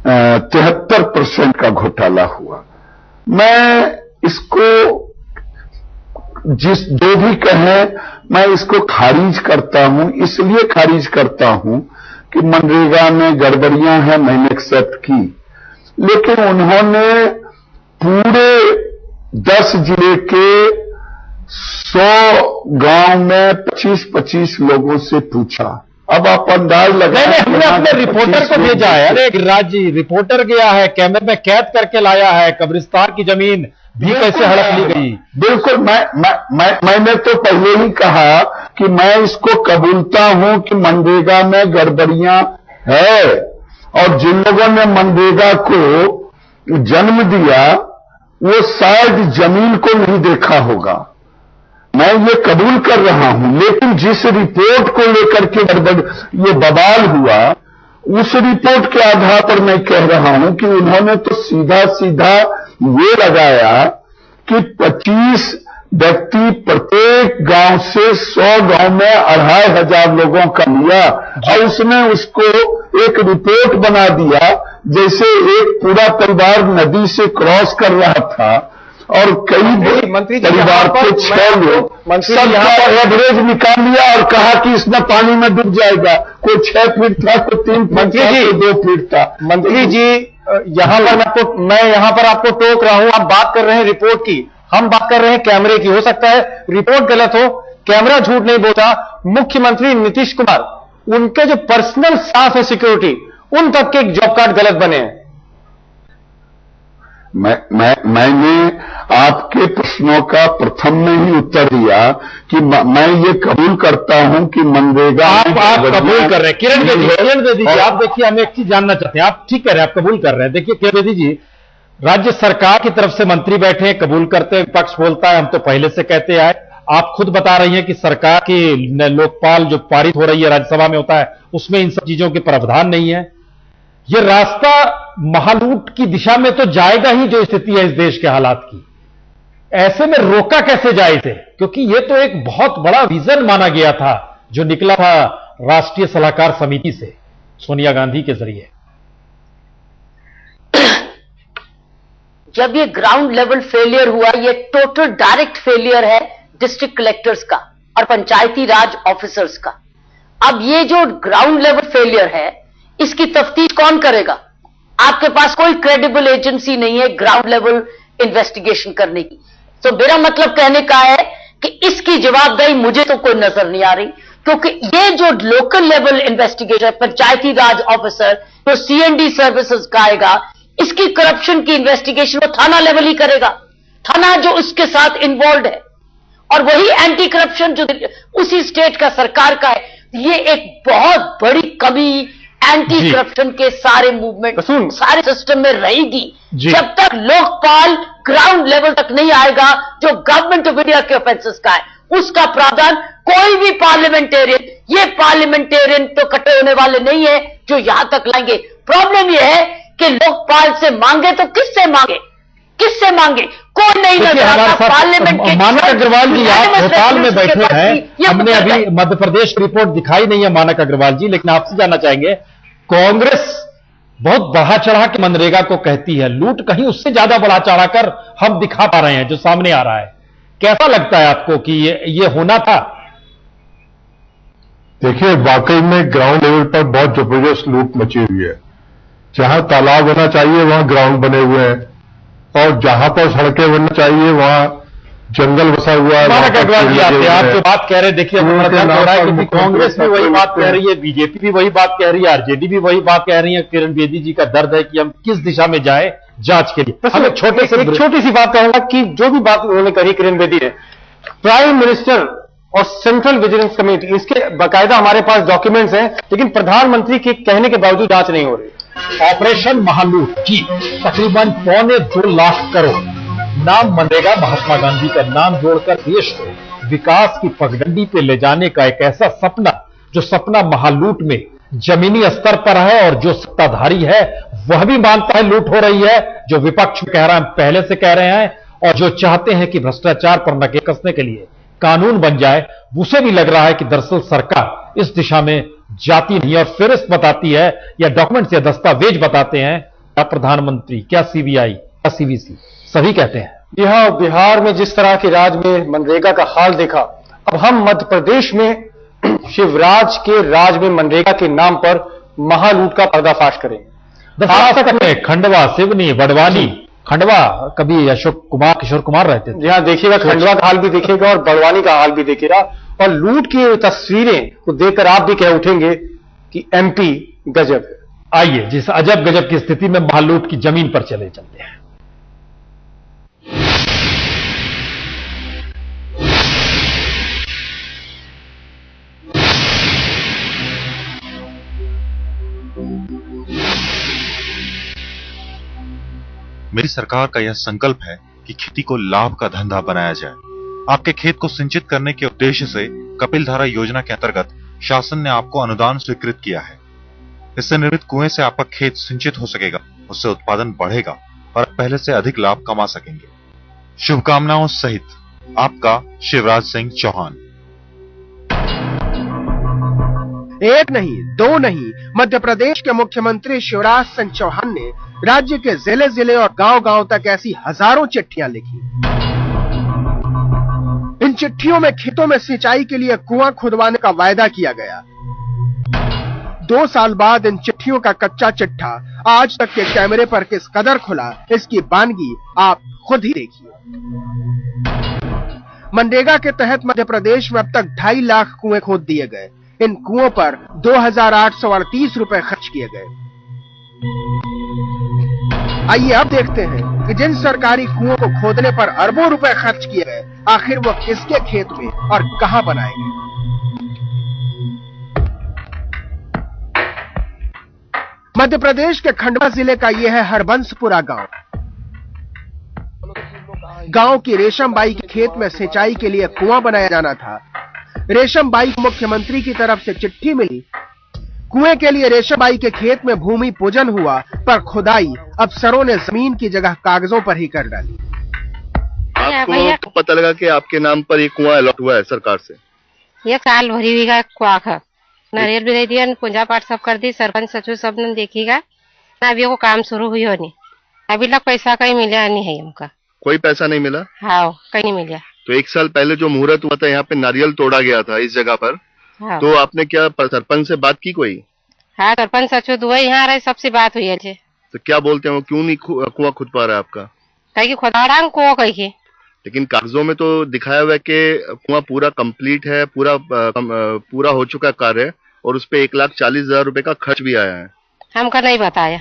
73% का घोटाला हुआ। मैं इसको जो भी कहें, मैं इसको खारिज करता हूं। इसलिए खारिज करता हूं कि मनरेगा में गड़बड़ियां हैं, मैंने एक्सेप्ट की, लेकिन उन्होंने पूरे 10 जिले के 100 गांव में 25-25 लोगों से पूछा। अब आप अंदाज लगाएं। हमने अपने रिपोर्टर को भेजा है। अरे गिरिराज जी, रिपोर्टर गया है, कैमरे में कैद करके लाया है, कब्रिस्तान की जमीन भी कैसे हड़प ली गई। बिल्कुल, मैंने तो पहले ही कहा कि मैं इसको कबूलता हूं कि मनरेगा में गड़बड़ियां है, और जिन लोगों ने मनरेगा को जन्म दिया वो शायद जमीन को नहीं देखा होगा, मैं ये कबूल कर रहा हूं। लेकिन जिस रिपोर्ट को लेकर के गड़बड़ ये बवाल हुआ, उस रिपोर्ट के आधार पर मैं कह रहा हूं कि उन्होंने तो सीधा सीधा ये लगाया कि 25 व्यक्ति प्रत्येक गांव से 100 गांव में 2,500 लोगों का लिया, और उसने उसको एक रिपोर्ट बना दिया जैसे एक पूरा परिवार नदी से क्रॉस कर रहा था, और कई परिवार के 6 लोग सबका एवरेज निकाल लिया और कहा कि इसमें पानी में डूब जाएगा। कोई 6 फीट था, कोई 3 फीट था, कोई 2 फीट था। मंत्री जी, मैं यहां पर आपको टोक रहा हूं। आप बात कर रहे हैं रिपोर्ट की, हम बात कर रहे हैं कैमरे की। हो सकता है रिपोर्ट गलत हो, कैमरा झूठ नहीं बोलता। मुख्यमंत्री नीतीश कुमार, उनके जो पर्सनल स्टाफ है सिक्योरिटी, उन तक के जॉब कार्ड गलत बने हैं। मैंने आपके प्रश्नों का प्रथम में ही उत्तर दिया कि मैं ये कबूल करता हूं कि मनरेगा आप कबूल कर रहे हैं। किरण बेदी जी, आप देखिए, हम एक चीज जानना चाहते हैं। आप ठीक कह रहे हैं, आप कबूल कर रहे हैं। देखिए किरण बेदी जी, राज्य सरकार की तरफ से मंत्री बैठे हैं, कबूल करते हैं, विपक्ष बोलता है हम तो पहले से कहते आए। आप खुद बता रही हैं कि सरकार की लोकपाल जो पारित हो रही है राज्यसभा में होता है उसमें इन सब चीजों के प्रावधान नहीं है। यह रास्ता महालूट की दिशा में तो जाएगा ही, जो स्थिति है इस देश के हालात की। ऐसे में रोका कैसे जाए इसे, क्योंकि यह तो एक बहुत बड़ा विजन माना गया था जो निकला था राष्ट्रीय सलाहकार समिति से सोनिया गांधी के जरिए। जब ये ग्राउंड लेवल फेलियर हुआ, ये टोटल डायरेक्ट फेलियर है डिस्ट्रिक्ट कलेक्टर्स का और पंचायती राज ऑफिसर्स का। अब ये जो ग्राउंड लेवल फेलियर है इसकी तफ्तीश कौन करेगा? आपके पास कोई क्रेडिबल एजेंसी नहीं है ग्राउंड लेवल इन्वेस्टिगेशन करने की। तो मेरा मतलब कहने का है कि इसकी जवाबदेही मुझे तो कोई नजर नहीं आ रही, क्योंकि ये जो लोकल लेवल इन्वेस्टिगेशन पंचायती राज ऑफिसर जो सीएनडी सर्विसेज का आएगा, इसकी करप्शन की इन्वेस्टिगेशन वो थाना लेवल ही करेगा, थाना जो उसके साथ इन्वॉल्व है, और वही एंटी करप्शन जो उसी स्टेट का सरकार का है। ये एक बहुत बड़ी कमी एंटी करप्शन के सारे मूवमेंट सारे सिस्टम में रहेगी जब तक लोकपाल ग्राउंड लेवल तक नहीं आएगा जो गवर्नमेंट ऑफ इंडिया के ऑफेंसेस का है, उसका प्रावधान कोई भी पार्लियामेंटेरियन, ये पार्लियामेंटेरियन तो कटे होने वाले नहीं है जो यहां तक लाएंगे। प्रॉब्लम यह है कि लोकपाल से मांगे तो किससे मांगे, किससे मांगे? कोई नहीं नजर आता पार्लियामेंट के। मानक अग्रवाल जी आप भोपाल में बैठे हैं, हमने अभी मध्य प्रदेश की रिपोर्ट दिखाई नहीं है मानक अग्रवाल जी, लेकिन आपसे जानना चाहेंगे, कांग्रेस बहुत बढ़ा चढ़ा के मनरेगा को कहती है, लूट कहीं उससे ज्यादा बढ़ा चढ़ाकर हम दिखा पा रहे हैं जो सामने आ रहा है। कैसा लगता है आपको कि ये होना था? देखिए, वाकई में ग्राउंड लेवल पर बहुत जबरदस्त लूट मची हुई है। जहां तालाब होना चाहिए वहां ग्राउंड बने हुए हैं, और जहां पर सड़कें बनना चाहिए वहां जंगल बसा हुआ है। मानक अग्रवाल जी आप जो बात कह रहे हैं, देखिए कांग्रेस भी वही बात कह रही है, बीजेपी भी वही बात कह रही है, आरजेडी भी वही बात कह रही है। किरण बेदी जी का दर्द है कि हम किस दिशा में जाए जांच के लिए। हम एक छोटी सी बात कहूंगा कि जो भी बात उन्होंने कही किरण बेदी ने, प्राइम मिनिस्टर और सेंट्रल विजिलेंस कमेटी, इसके बाकायदा हमारे पास डॉक्यूमेंट्स हैं, लेकिन प्रधानमंत्री के कहने के बावजूद जांच नहीं हो रही। ऑपरेशन महालूट की तकरीबन 2.25 लाख करोड़, नाम मनरेगा, महात्मा गांधी का नाम जोड़कर देश को विकास की पगडंडी पे ले जाने का एक ऐसा सपना, जो सपना महालूट में जमीनी स्तर पर है, और जो सत्ताधारी है वह भी मानता है लूट हो रही है, जो विपक्ष कह रहा है पहले से कह रहे हैं, और जो चाहते हैं कि भ्रष्टाचार पर नकेल कसने के लिए कानून बन जाए, उसे भी लग रहा है कि दरअसल सरकार इस दिशा में जाती नहीं। और फेरिस्त बताती है या डॉक्यूमेंट्स या दस्तावेज बताते हैं, क्या प्रधानमंत्री, क्या सीबीआई, क्या सीवीसी, सभी कहते हैं। यहां बिहार में जिस तरह के राज्य में मनरेगा का हाल देखा, अब हम मध्य प्रदेश में शिवराज के राज में मनरेगा के नाम पर महालूट का पर्दाफाश करेंगे। खंडवा, सिवनी, बड़वानी, खंडवा कभी अशोक कुमार, किशोर कुमार रहते थे। जी हाँ, देखिएगा खंडवा का हाल भी देखिएगा और बड़वानी का हाल भी देखिएगा, और लूट की तस्वीरें को देखकर आप भी कह उठेंगे कि एमपी गजब है। आइए जिस अजब गजब की स्थिति में महालूट की जमीन पर चलते हैं। मेरी सरकार का यह संकल्प है कि खेती को लाभ का धंधा बनाया जाए। आपके खेत को सिंचित करने के उद्देश्य से कपिल धारा योजना के अंतर्गत शासन ने आपको अनुदान स्वीकृत किया है। इससे निर्मित कुएं से आपका खेत सिंचित हो सकेगा, उससे उत्पादन बढ़ेगा और पहले से अधिक लाभ कमा सकेंगे। शुभकामनाओं सहित आपका शिवराज सिंह चौहान। एक नहीं, दो नहीं, मध्य प्रदेश के मुख्यमंत्री शिवराज सिंह चौहान ने राज्य के जिले जिले और गांव गांव तक ऐसी हजारों चिट्ठियां लिखी। इन चिट्ठियों में खेतों में सिंचाई के लिए कुआं खुदवाने का वायदा किया गया। 2 साल बाद इन चिट्ठियों का कच्चा चिट्ठा आज तक के कैमरे पर किस कदर खुला, इसकी बानगी आप खुद ही देखिए। मनरेगा के तहत मध्य प्रदेश में अब तक 2.5 लाख कुएं खोद दिए गए। इन कुओं पर 2,838 रुपए खर्च किए गए। आइए अब देखते हैं कि जिन सरकारी कुओं को खोदने पर अरबों रुपए खर्च किए गए, आखिर वो किसके खेत में और कहां बनाए गए। मध्य प्रदेश के खंडवा जिले का यह है हरबंसपुरा गांव। गांव की रेशमबाई के खेत में सिंचाई के लिए कुआं बनाया जाना था। रेशमबाई को मुख्यमंत्री की तरफ से चिट्ठी मिली। कुएं के लिए रेशमबाई के खेत में भूमि पूजन हुआ, पर खुदाई अफसरों ने जमीन की जगह कागजों पर ही कर डाली। आपको पता लगा कि आपके नाम पर ये कुआं अलॉट हुआ है सरकार से? ये साल भरी हुई का कुआं है, नारियल भी दे दिया, पूजा पाठ सब कर दी, सरपंच सचिव सब ने देखिएगा ना, अभी वो काम शुरू हुई होनी, अभी तक पैसा कहीं मिला नहीं है हमका। कोई पैसा नहीं मिला? हाँ, कहीं नहीं मिला। तो 1 साल पहले जो मुहूर्त हुआ था, यहाँ पे नारियल तोड़ा गया था इस जगह पर। हाँ। तो आपने क्या सरपंच से बात की कोई? हाँ, सरपंच सचिव दुआ यहाँ रहे, सबसे बात हुई है। तो क्या बोलते हैं, क्यों नहीं कुआं खुद पा रहा है आपका? कहीं खुदा रहा कुआं कहीं, लेकिन कागजों में तो दिखाया हुआ है कि कुआं पूरा कंप्लीट है, पूरा हो चुका कार्य, और उस पे 1,40,000 रुपए का खर्च भी आया है। हमको नहीं बताया।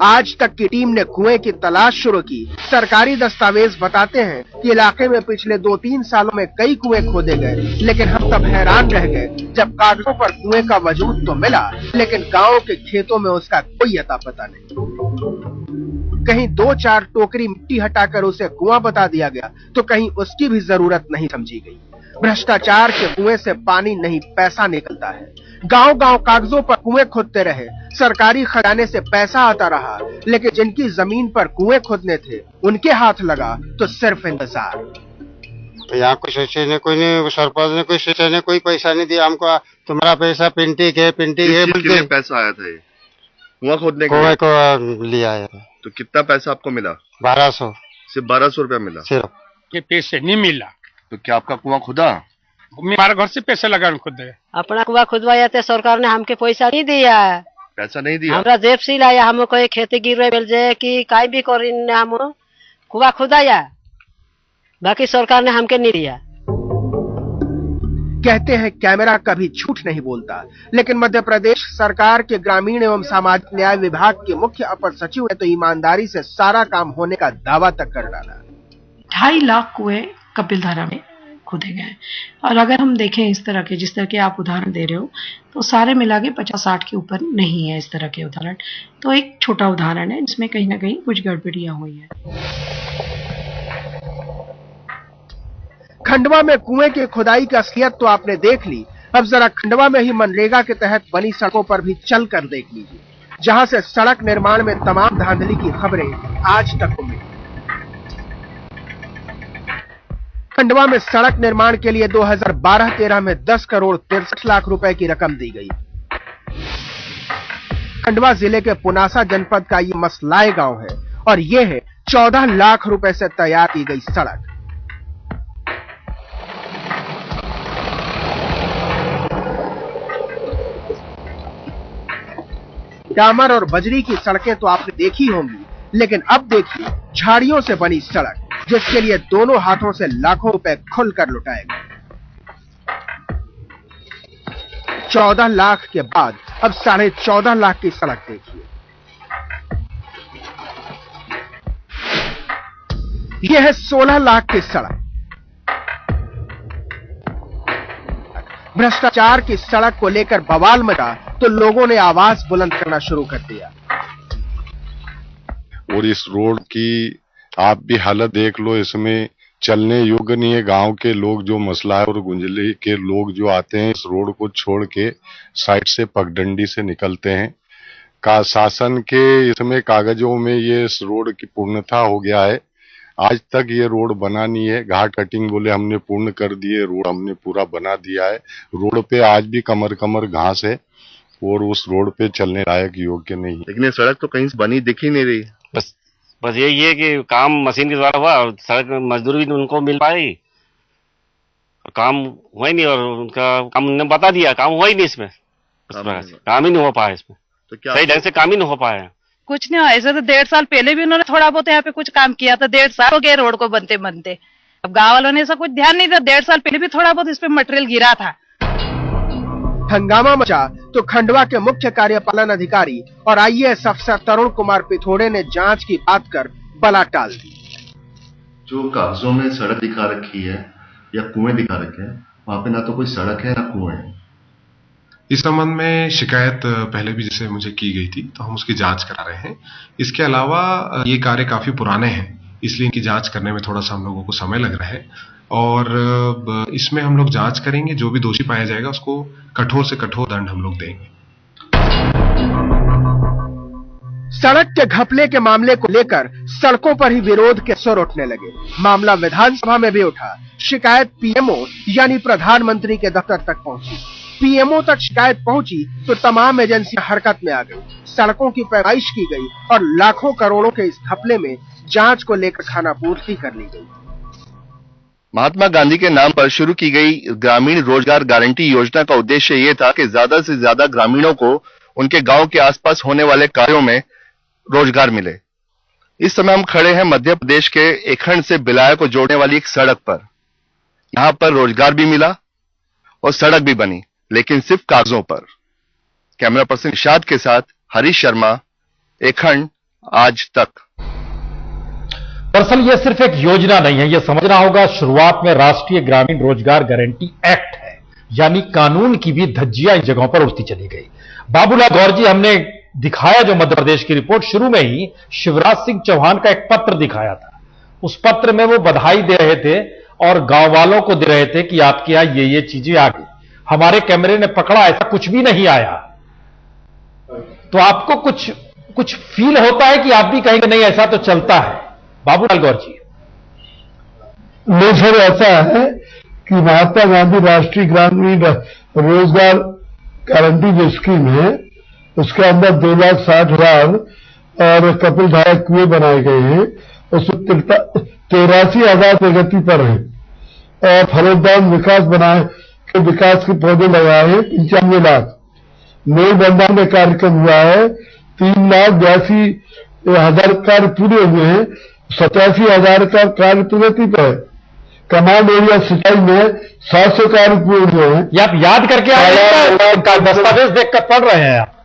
आज तक की टीम ने कुएं की तलाश शुरू की। सरकारी दस्तावेज बताते हैं कि इलाके में पिछले 2-3 सालों में कई कुएं खोदे गए, लेकिन हम तब हैरान रह गए जब कागजों पर कुएं का वजूद तो मिला, लेकिन गांव के खेतों में उसका कोई अता पता नहीं। कहीं 2-4 टोकरी मिट्टी हटाकर उसे कुआं बता दिया गया, तो कहीं उसकी भी जरूरत नहीं समझी गई। भ्रष्टाचार के कुएं से पानी नहीं, पैसा निकलता है। गांव-गांव कागजों पर कुएं खोदते रहे, सरकारी खजाने से पैसा आता रहा, लेकिन जिनकी जमीन पर कुएं खोदने थे उनके हाथ लगा तो सिर्फ इंतजार। तो यहाँ कुछ सोचे ने कोई नहीं, सरपंच ने कोई सोचे ने कोई पैसा नहीं दिया हमको। तुम्हारा पैसा पिंटी के कितने पैसा आया था? ये कुआं खोदने कुएं को लिया है। तो कितना पैसा आपको मिला? 1200। सिर्फ 1200 रुपया मिला? सिर्फ। ये पैसे नहीं मिला। तो क्या आपका कुआं खुदा? हमारे घर से पैसे लगा खुद अपना कुआं खुदवाया थे, सरकार ने हमके पैसा नहीं दिया। पैसा नहीं दिया? हमरा जेब से लाया, हमको एक खेती गिरवे मिल जाए कि काई भी करी, हम कुआं खुदाया, बाकी सरकार ने हमके नहीं दिया। कहते हैं कैमरा कभी झूठ नहीं बोलता, लेकिन मध्य प्रदेश सरकार के ग्रामीण एवं सामाजिक न्याय विभाग के मुख्य अपर सचिव ने तो ईमानदारी से सारा काम होने का दावा तक कर डाला। 2.5 लाख कुएं कपिलधारा में खोदे गए, और अगर हम देखें इस तरह के, जिस तरह के आप उदाहरण दे रहे हो, तो सारे मिला के 50-60 के ऊपर नहीं है इस तरह के उदाहरण। तो एक छोटा उदाहरण है जिसमें कहीं ना कहीं कुछ गड़बड़ियां हुई है। खंडवा में कुएं की खुदाई की असलियत तो आपने देख ली, अब जरा खंडवा में ही मनरेगा के तहत बनी सड़कों पर भी चल कर देख लीजिए, जहां से सड़क निर्माण में तमाम धांधली की खबरें आज तक मिली। खंडवा में सड़क निर्माण के लिए 2012-13 में 10 करोड़ 63 लाख रुपए की रकम दी गई। खंडवा जिले के पुनासा जनपद का ये मसलाए गांव है, और ये है 14 लाख रुपए से तैयार की गई सड़क। डामर और बजरी की सड़कें तो आपने देखी होंगी, लेकिन अब देखिए झाड़ियों से बनी सड़क, जिसके लिए दोनों हाथों से लाखों रुपए खुलकर लुटाए गए। 14 लाख के बाद अब 14.5 लाख की सड़क देखिए। यह है 16 लाख की सड़क। भ्रष्टाचार की सड़क को लेकर बवाल मचा तो लोगों ने आवाज बुलंद करना शुरू कर दिया। और इस रोड की आप भी हालत देख लो, इसमें चलने योग्य नहीं है। गांव के लोग जो मसला है, और गुंजली के लोग जो आते हैं, इस रोड को छोड़ के साइड से पगडंडी से निकलते हैं। का शासन के इसमें कागजों में ये इस रोड की पूर्णता हो गया है, आज तक ये रोड बना नहीं है। घाट कटिंग बोले हमने पूर्ण कर दिए, रोड हमने पूरा बना दिया है। रोड पे आज भी कमर कमर घास है, और उस रोड पे चलने लायक योग्य नहीं है। लेकिन ये सड़क तो कहीं बनी दिख ही नहीं रही। बस यही है कि काम मशीन के द्वारा हुआ, और सड़क मजदूरी भी उनको मिल पाई, काम हुआ ही नहीं, और उनका काम उन्होंने बता दिया, काम हुआ ही नहीं इसमें, काम ही नहीं हो पाया इसमें, तो क्या सही ढंग से काम ही नहीं हो पाया। कुछ नहीं हुआ। ऐसे तो 1.5 साल पहले भी उन्होंने थोड़ा बहुत यहाँ पे कुछ काम किया था, 1.5 साल हो गए रोड को बनते बनते। अब गाँव वालों ने ऐसा कुछ ध्यान नहीं दिया। 1.5 साल पहले भी थोड़ा बहुत इस पे मटेरियल गिरा था। हंगामा मचा तो खंडवा के मुख्य कार्यपालन अधिकारी और IAS अफसर तरुण कुमार पिथोड़े ने जांच की बात कर बला टाल दी। जो कागजों में सड़क दिखा रखी है या कुएं दिखा रखे हैं, वहां पे ना तो कोई सड़क है ना कुएं है। इस संबंध में शिकायत पहले भी जैसे मुझे की गई थी, तो हम उसकी जांच करा रहे हैं। इसके अलावा ये कार्य काफी पुराने हैं, इसलिए इनकी जांच करने में थोड़ा सा हम लोगों को समय लग रहा है और इसमें हम लोग जांच करेंगे। जो भी दोषी पाया जाएगा उसको कठोर से कठोर दंड हम लोग देंगे। सड़क के घपले के मामले को लेकर सड़कों पर ही विरोध के सुर उठने लगे। मामला विधानसभा में भी उठा। शिकायत पीएमओ यानी प्रधानमंत्री के दफ्तर तक पहुंची। पीएमओ तक शिकायत पहुंची तो तमाम एजेंसियां हरकत में आ गई। सड़कों की पैमाइश की गई और लाखों करोड़ों के इस घपले में जांच को लेकर खानापूर्ति कर ली गई। महात्मा गांधी के नाम पर शुरू की गई ग्रामीण रोजगार गारंटी योजना का उद्देश्य ये था कि ज्यादा से ज्यादा ग्रामीणों को उनके गांव के आसपास होने वाले कार्यों में रोजगार मिले। इस समय हम खड़े हैं मध्य प्रदेश के एखंड से बिलाया को जोड़ने वाली एक सड़क पर। यहां पर रोजगार भी मिला और सड़क भी बनी, लेकिन सिर्फ कागजों पर। कैमरा पर्सन इरशाद के साथ हरीश शर्मा, एखंड आज तक। दरअसल ये सिर्फ एक योजना नहीं है, यह समझना होगा शुरुआत में राष्ट्रीय ग्रामीण रोजगार गारंटी एक्ट है, यानी कानून की भी धज्जियां इन जगहों पर उड़ती चली गई। बाबूलाल गौर जी, हमने दिखाया जो मध्य प्रदेश की रिपोर्ट, शुरू में ही शिवराज सिंह चौहान का एक पत्र दिखाया था। उस पत्र में वो बधाई दे रहे थे और गांव वालों को दे रहे थे कि आपके यहां ये चीजें आ गई। हमारे कैमरे ने पकड़ा, ऐसा कुछ भी नहीं आया। तो आपको कुछ फील होता है कि आप भी कहेंगे नहीं ऐसा तो चलता है? बाबूलाल गौर जी। नहीं सर, ऐसा है कि महात्मा गांधी राष्ट्रीय ग्रामीण रोजगार गारंटी जो स्कीम है उसके अंदर 2,60,000 और कपिल धारा कुएं बनाए गए हैं। उसमें 83,000 प्रगति पर है और फलोद्यान विकास बनाए के विकास के पौधे लगाए हैं 95 लाख। नई बंधा में कार्यक्रम हुआ है, 3,82,000 कार्य पूरे हुए हैं, 87,000 का कार्य प्रगति पर है। कमांड एरिया सिंचाई में 700 कार्य पूरे हुए हैं। ये आप याद करके आए, दस्तावेज देखकर पढ़ रहे हैं आप?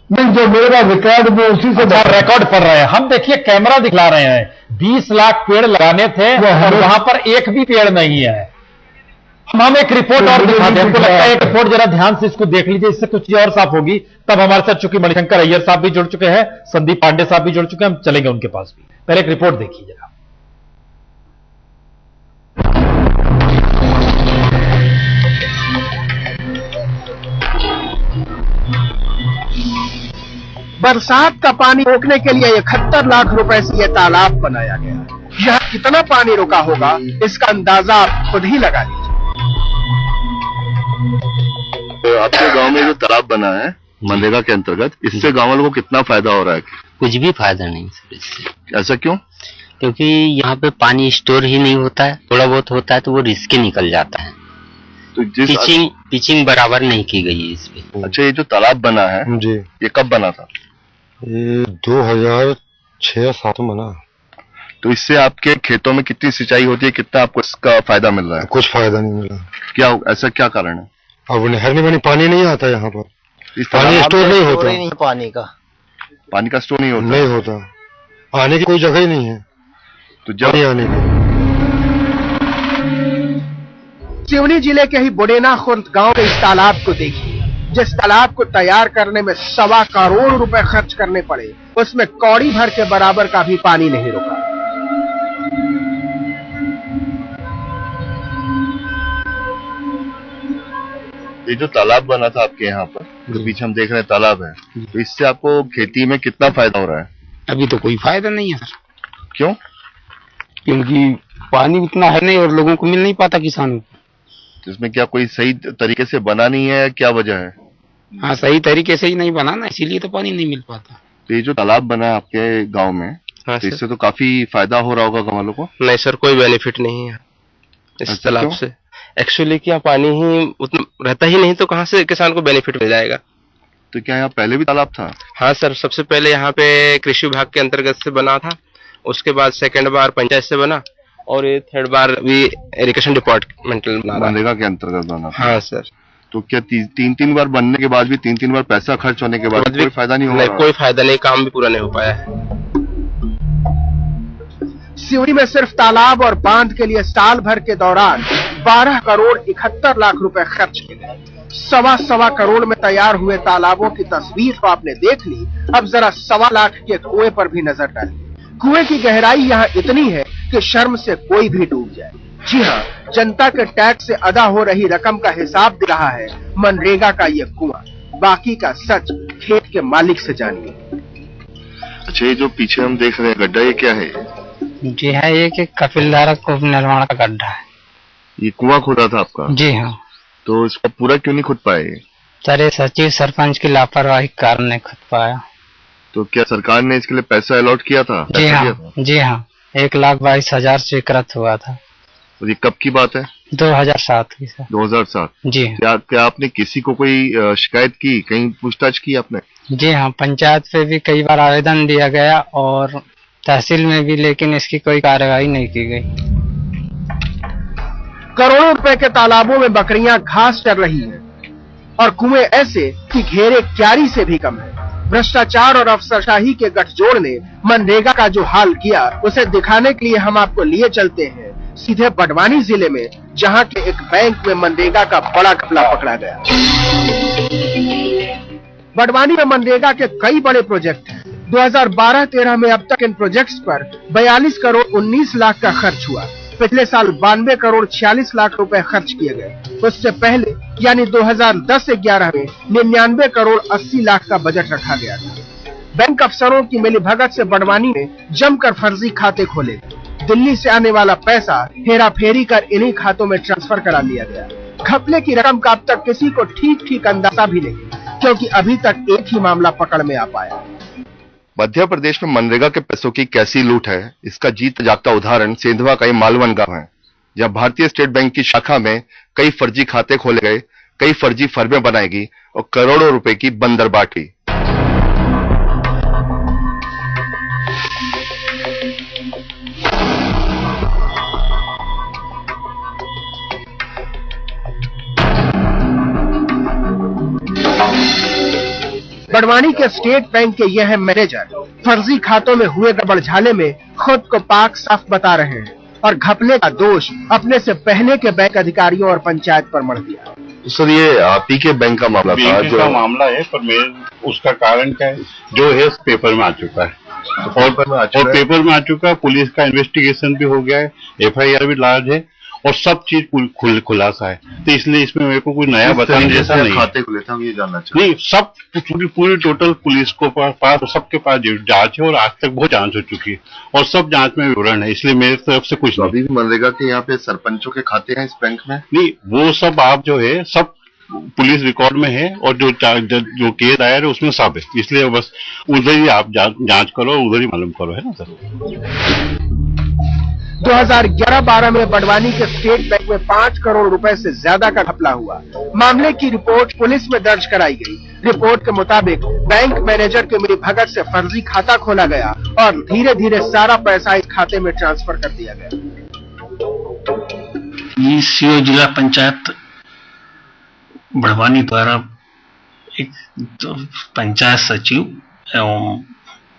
नहीं, जो मेरा रिकॉर्ड में उसी से रिकॉर्ड पढ़ रहे हैं हम। देखिए कैमरा दिखला रहे हैं, 20 लाख पेड़ लगाने थे और वहां पर एक भी पेड़ नहीं है। हम एक रिपोर्ट और दिखाते हैं, हमको लगता है एक रिपोर्ट जरा ध्यान से इसको देख लीजिए, इससे कुछ और साफ होगी। तब हमारे साथ चूंकि मणिशंकर अय्यर साहब भी जुड़ चुके हैं, संदीप पांडे साहब भी जुड़ चुके हैं, हम चलेंगे उनके पास भी। पहले एक रिपोर्ट देखिए जरा। बरसात का पानी रोकने के लिए 71 लाख रुपए से यह तालाब बनाया गया है। यह कितना पानी रुका होगा इसका अंदाजा आप खुद ही लगा लीजिए। तो आपके गांव में जो तालाब बना है मनरेगा के अंतर्गत, इससे गांव वालों को कितना फायदा हो रहा है? कुछ भी फायदा नहीं सर इससे। ऐसा क्यों? क्योंकि यहाँ पे पानी स्टोर ही नहीं होता है, थोड़ा बहुत होता है तो वो रिस्क ही निकल जाता है। तो पिचिंग बराबर नहीं की गई है इस पे। अच्छा, ये जो तालाब बना है जी, ये कब बना था? ये 2006-07 में बना। तो इससे आपके खेतों में कितनी सिंचाई होती है, कितना आपको इसका फायदा मिल रहा है? कुछ फायदा नहीं मिला। क्या ऐसा क्या कारण है? अब नहर में पानी नहीं आता यहाँ पर, पानी स्टोर नहीं होता। पानी का स्टोर नहीं होता? नहीं होता, आने की कोई जगह ही नहीं है। तो जब आने की सिवनी जिले के ही बुडेना खुर्द गांव के इस तालाब को देखिए, जिस तालाब को तैयार करने में 1.25 करोड़ रुपए खर्च करने पड़े, उसमें कौड़ी भर के बराबर का भी पानी नहीं रुका। ये जो तालाब बना था आपके यहाँ पर, जो पीछे हम देख रहे हैं तालाब है, तो इससे आपको खेती में कितना फायदा हो रहा है? अभी तो कोई फायदा नहीं है सर। क्यों? क्योंकि पानी उतना है नहीं और लोगों को मिल नहीं पाता किसानों को। इसमें क्या कोई सही तरीके से बना नहीं है, क्या वजह है? हाँ, सही तरीके से ही नहीं बना ना, इसीलिए तो पानी नहीं मिल पाता। तो ये जो तालाब बना है आपके गांव में, हाँ, तो इससे तो काफी फायदा हो रहा होगा गांव वालों को? नहीं सर, कोई बेनिफिट नहीं है इस तालाब से। एक्चुअली क्या पानी ही उतना रहता ही नहीं, तो कहाँ से किसान को बेनिफिट मिल जाएगा? तो क्या यहाँ पहले भी तालाब था? हाँ सर, सबसे पहले यहाँ पे कृषि विभाग के अंतर्गत से बना था, उसके बाद सेकंड बार पंचायत से बना और ये थर्ड बार भी इरिगेशन डिपार्टमेंटल मनरेगा के अंतर्गत बना। हाँ सर। तो क्या 3 बार बनने के बाद भी 3 बार पैसा खर्च होने के बाद कोई फायदा नहीं हुआ? कोई फायदा नहीं, काम भी पूरा नहीं हो पाया है। सिवनी में सिर्फ तालाब और बांध के लिए साल भर के दौरान 12 करोड़ 71 लाख रुपए खर्च किए गए। सवा करोड़ में तैयार हुए तालाबों की तस्वीर तो आपने देख ली, अब जरा 1.25 लाख के कुएं पर भी नजर डालिए। कुएं की गहराई यहाँ इतनी है कि शर्म से कोई भी डूब जाए। जी हाँ, जनता के टैक्स से अदा हो रही रकम का हिसाब दे रहा है मनरेगा का ये कुआं। बाकी का सच खेत के मालिक से जानिए। अच्छा, ये जो पीछे हम देख रहे हैं गड्ढा, ये क्या है? जी हाँ, ये कि कपिलधारा कूप निर्माण का गड्ढा है। ये कुआं खोदा था आपका? जी हाँ। तो इसका पूरा क्यों नहीं खुद पाए? सर, ये सचिव सरपंच की लापरवाही के कारण नहीं खुद पाया। तो क्या सरकार ने इसके लिए पैसा अलॉट किया था? जी हाँ, जी हाँ, 1,22,000 स्वीकृत हुआ था। और ये कब की बात है? 2007 की सर। 2007? जी। क्या आपने किसी को कोई शिकायत की, कहीं पूछताछ की आपने? जी हाँ, पंचायत पे भी कई बार आवेदन दिया गया और तहसील में भी, लेकिन इसकी कोई कार्रवाई नहीं की गई। करोड़ों रुपए के तालाबों में बकरियां घास चर रही हैं और कुएं ऐसे कि घेरे क्यारी से भी कम है। भ्रष्टाचार और अफसरशाही के गठजोड़ ने मनरेगा का जो हाल किया, उसे दिखाने के लिए हम आपको लिए चलते हैं सीधे बड़वानी जिले में, जहां के एक बैंक में मनरेगा का बड़ा घपला पकड़ा गया। बड़वानी में मनरेगा के कई बड़े प्रोजेक्ट हैं। 2012-13 में अब तक इन प्रोजेक्ट्स पर 42 करोड़ 19 लाख का खर्च हुआ। पिछले साल 92 करोड़ 46 लाख रुपए खर्च किए गए। उससे पहले यानी 2010-11 में 99 करोड़ 80 लाख का बजट रखा गया था। बैंक अफसरों की मिलीभगत से बड़वानी में जमकर फर्जी खाते खोले। दिल्ली से आने वाला पैसा हेरा फेरी कर इन्हीं खातों में ट्रांसफर करा लिया गया। घपले की रकम का अब तक किसी को ठीक अंदाजा भी नहीं, क्योंकि अभी तक एक ही मामला पकड़ में आ पाया। मध्य प्रदेश में मनरेगा के पैसों की कैसी लूट है, इसका जीत जागता उदाहरण सेंधवा का मालवन गांव है, जहां भारतीय स्टेट बैंक की शाखा में कई फर्जी खाते खोले गए, कई फर्जी फर्में बनाई गई और करोड़ों रुपए की बंदरबाट हुई। बड़वानी के स्टेट बैंक के यह मैनेजर फर्जी खातों में हुए गड़बड़झाले में खुद को पाक साफ बता रहे हैं और घपले का दोष अपने से पहले के बैंक अधिकारियों और पंचायत पर मढ़ दिया। सर, ये आप ही के बैंक का मामला था? जो मामला है, पर उसका कारण क्या है, जो है पेपर में आ चुका है और पेपर में आ चुका है। पुलिस का इन्वेस्टिगेशन भी हो गया है, FIR भी लाज है और सब चीज खुलासा है। तो इसलिए इसमें मेरे को कोई नया बताने जैसा नहीं। खाते खुले थे, ये जानना चाहिए। नहीं, सब पूरी टोटल पुलिस को पास सबके पास जांच है और आज तक बहुत जांच हो चुकी है और सब जांच में विवरण है, इसलिए मेरे तरफ से कुछ नहीं। अभी भी मनरेगा के यहाँ पे सरपंचों के खाते हैं इस बैंक में? नहीं, वो सब आप जो है सब पुलिस रिकॉर्ड में है और जो केस दायर है उसमें सब है, इसलिए बस उधर ही आप जांच करो, उधर ही मालूम करो, है ना सर। 2011-12 में बड़वानी के स्टेट बैंक में 5 करोड़ रुपए से ज्यादा का घपला हुआ। मामले की रिपोर्ट पुलिस में दर्ज कराई गई। रिपोर्ट के मुताबिक बैंक मैनेजर के मिलीभगत से फर्जी खाता खोला गया और धीरे धीरे सारा पैसा इस खाते में ट्रांसफर कर दिया गया। सीओ जिला पंचायत बड़वानी द्वारा एक पंचायत सचिव एवं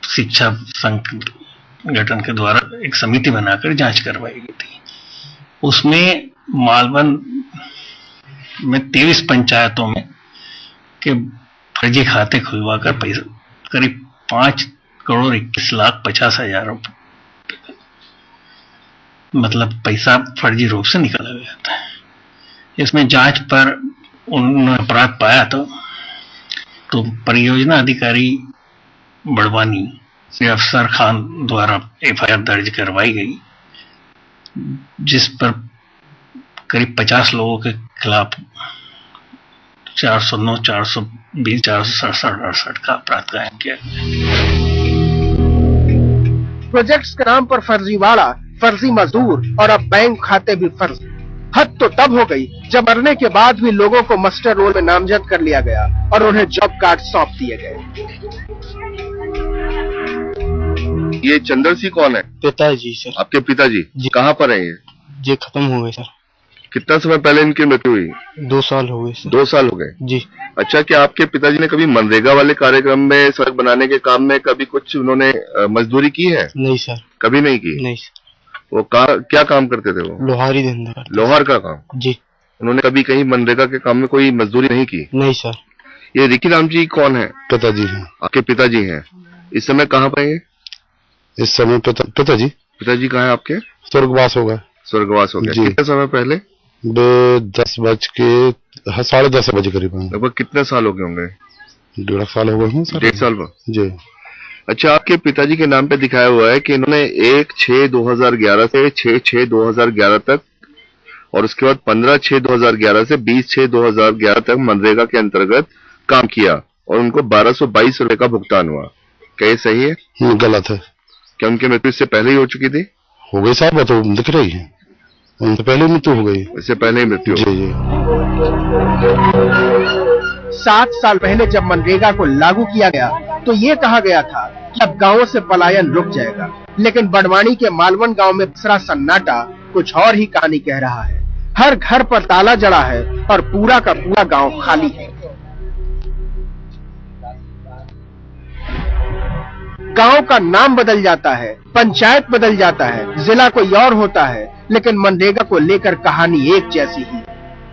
शिक्षा संगठन के द्वारा एक समिति बनाकर जांच करवाई गई थी। उसमें मालवन में 23 पंचायतों में के फर्जी खाते खुलवाकर पैसा करीब 5 करोड़ 21 लाख 50 हजार रुपये, मतलब पैसा फर्जी रूप से निकाला गया था। इसमें जांच पर उन्होंने अपराध पाया तो परियोजना अधिकारी बड़वानी से अफसर खान द्वारा FIR दर्ज करवाई गई, जिस पर करीब 50 लोगों के खिलाफ 409, 420, 467 का अपराध कायम किया गया। प्रोजेक्ट्स के नाम पर फर्जीवाड़ा, फर्जी मजदूर और अब बैंक खाते भी फर्जी। हद तो तब हो गई जब मरने के बाद भी लोगों को मस्टर रोल में नामजद कर लिया गया और उन्हें जॉब कार्ड सौंप दिए गए। ये चंदर सिंह कौन है? पिताजी सर। आपके पिताजी जी? कहाँ पर है ये खत्म हो गए सर। कितना समय पहले इनकी मृत्यु हुई? 2 साल हो गए सर। 2 साल हो गए जी। अच्छा, क्या आपके पिताजी ने कभी मनरेगा वाले कार्यक्रम में, सड़क बनाने के काम में कभी कुछ उन्होंने मजदूरी की है? नहीं सर। कभी नहीं की? नहीं सर। वो क्या काम करते थे? वो लोहारी धंधा। लोहार का काम? जी। उन्होंने कभी कहीं मनरेगा के काम में कोई मजदूरी नहीं की? नहीं सर। ये रिकी राम जी कौन है? पिताजी हैं। आपके पिताजी हैं। इस समय कहाँ पर हैं? इस समय पिताजी कहाँ है आपके? स्वर्गवास हो गए। स्वर्गवास हो गया। कितने समय पहले? 10:10 बजे करीब। लगभग कितने साल हो गए होंगे? 1.5 साल हो गए हैं सर। 1.5 साल जी। अच्छा, आपके पिताजी के नाम पे दिखाया हुआ है कि इन्होंने 1/6/2011 से 6/6/2011 तक और उसके बाद 15/6/2011 से 20/6/2011 तक मनरेगा के अंतर्गत काम किया और उनको 1222 रुपए का भुगतान हुआ। क्या ये सही है? गलत है। क्या उनकी मृत्यु इससे पहले ही हो चुकी थी? हो गई साहब, तो दिख रही है। उनसे पहले मृत्यु हो गई। इससे पहले ही मृत्यु? जी। 7 साल पहले जब मनरेगा को लागू किया गया तो ये कहा गया था कि अब गांवों से पलायन रुक जाएगा, लेकिन बड़वानी के मालवन गांव में पसरा सन्नाटा कुछ और ही कहानी कह रहा है। हर घर पर ताला जड़ा है और पूरा का पूरा गांव खाली है। गांव का नाम बदल जाता है, पंचायत बदल जाता है, जिला कोई और होता है, लेकिन मनरेगा को लेकर कहानी एक जैसी ही।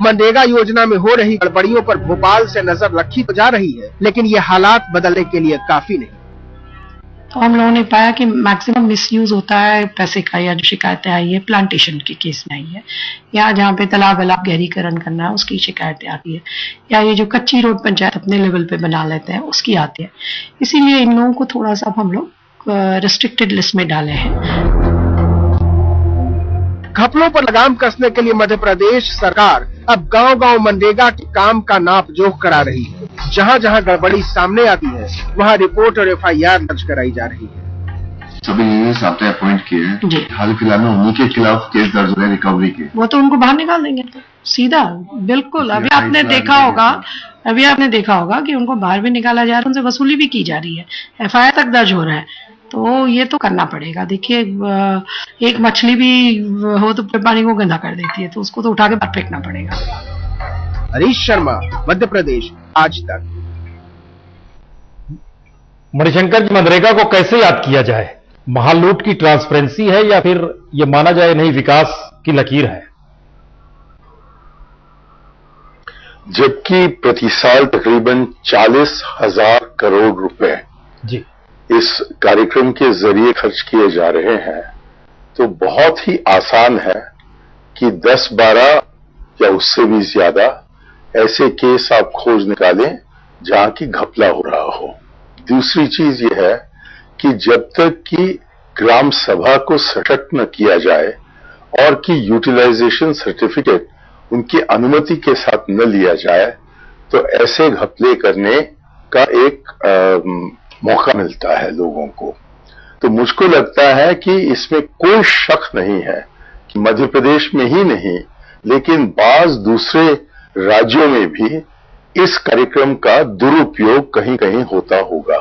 मनरेगा योजना में हो रही गड़बड़ियों पर भोपाल से नजर रखी तो जा रही है, लेकिन ये हालात बदलने के लिए काफी नहीं। तो हम लोगों ने पाया कि मैक्सिमम मिसयूज होता है पैसे का, या जो शिकायतें आई है प्लांटेशन के केस में आई है, या जहाँ पे तालाब गहरीकरण करना है उसकी शिकायतें आती है, या ये जो कच्ची रोड पंचायत अपने लेवल पे बना लेते हैं उसकी आती है। इसीलिए इन लोगों को थोड़ा सा हम लोग रिस्ट्रिक्टेड लिस्ट में डाले हैं। घपलों पर लगाम कसने के लिए मध्य प्रदेश सरकार अब गांव-गांव मनरेगा के काम का नाप जोख करा रही है। जहां जहां गड़बड़ी सामने आती है वहां रिपोर्ट और FIR दर्ज कराई जा रही है। सभी यूनियंस आपने अपॉइंट किए हैं, हाल फिलहाल में उन्हीं के खिलाफ केस दर्ज हो रहे हैं रिकवरी के। वो तो उनको बाहर निकाल देंगे तो सीधा, बिल्कुल। अभी आपने देखा होगा कि उनको बाहर भी निकाला जा रहा है, उनसे वसूली भी की जा रही है, FIR तक दर्ज हो रहा है। तो ये तो करना पड़ेगा। देखिए, एक मछली भी हो तो पानी को गंदा कर देती है, तो उसको तो उठा के बाहर फेंकना पड़ेगा। हरीश शर्मा, मध्य प्रदेश, आज तक। मणिशंकर जी, मनरेगा को कैसे याद किया जाए? महालूट की ट्रांसपेरेंसी है या फिर ये माना जाए नहीं विकास की लकीर है? जबकि प्रति साल तकरीबन 40,000 करोड़ रुपए जी इस कार्यक्रम के जरिए खर्च किए जा रहे हैं, तो बहुत ही आसान है कि 10-12 या उससे भी ज्यादा ऐसे केस आप खोज निकालें जहां की घपला हो रहा हो। दूसरी चीज यह है कि जब तक कि ग्राम सभा को सशक्त न किया जाए और कि यूटिलाइजेशन सर्टिफिकेट उनकी अनुमति के साथ न लिया जाए, तो ऐसे घपले करने का एक मौका मिलता है लोगों को। तो मुझको लगता है कि इसमें कोई शक नहीं है कि मध्य प्रदेश में ही नहीं लेकिन बाज दूसरे राज्यों में भी इस कार्यक्रम का दुरुपयोग कहीं कहीं होता होगा,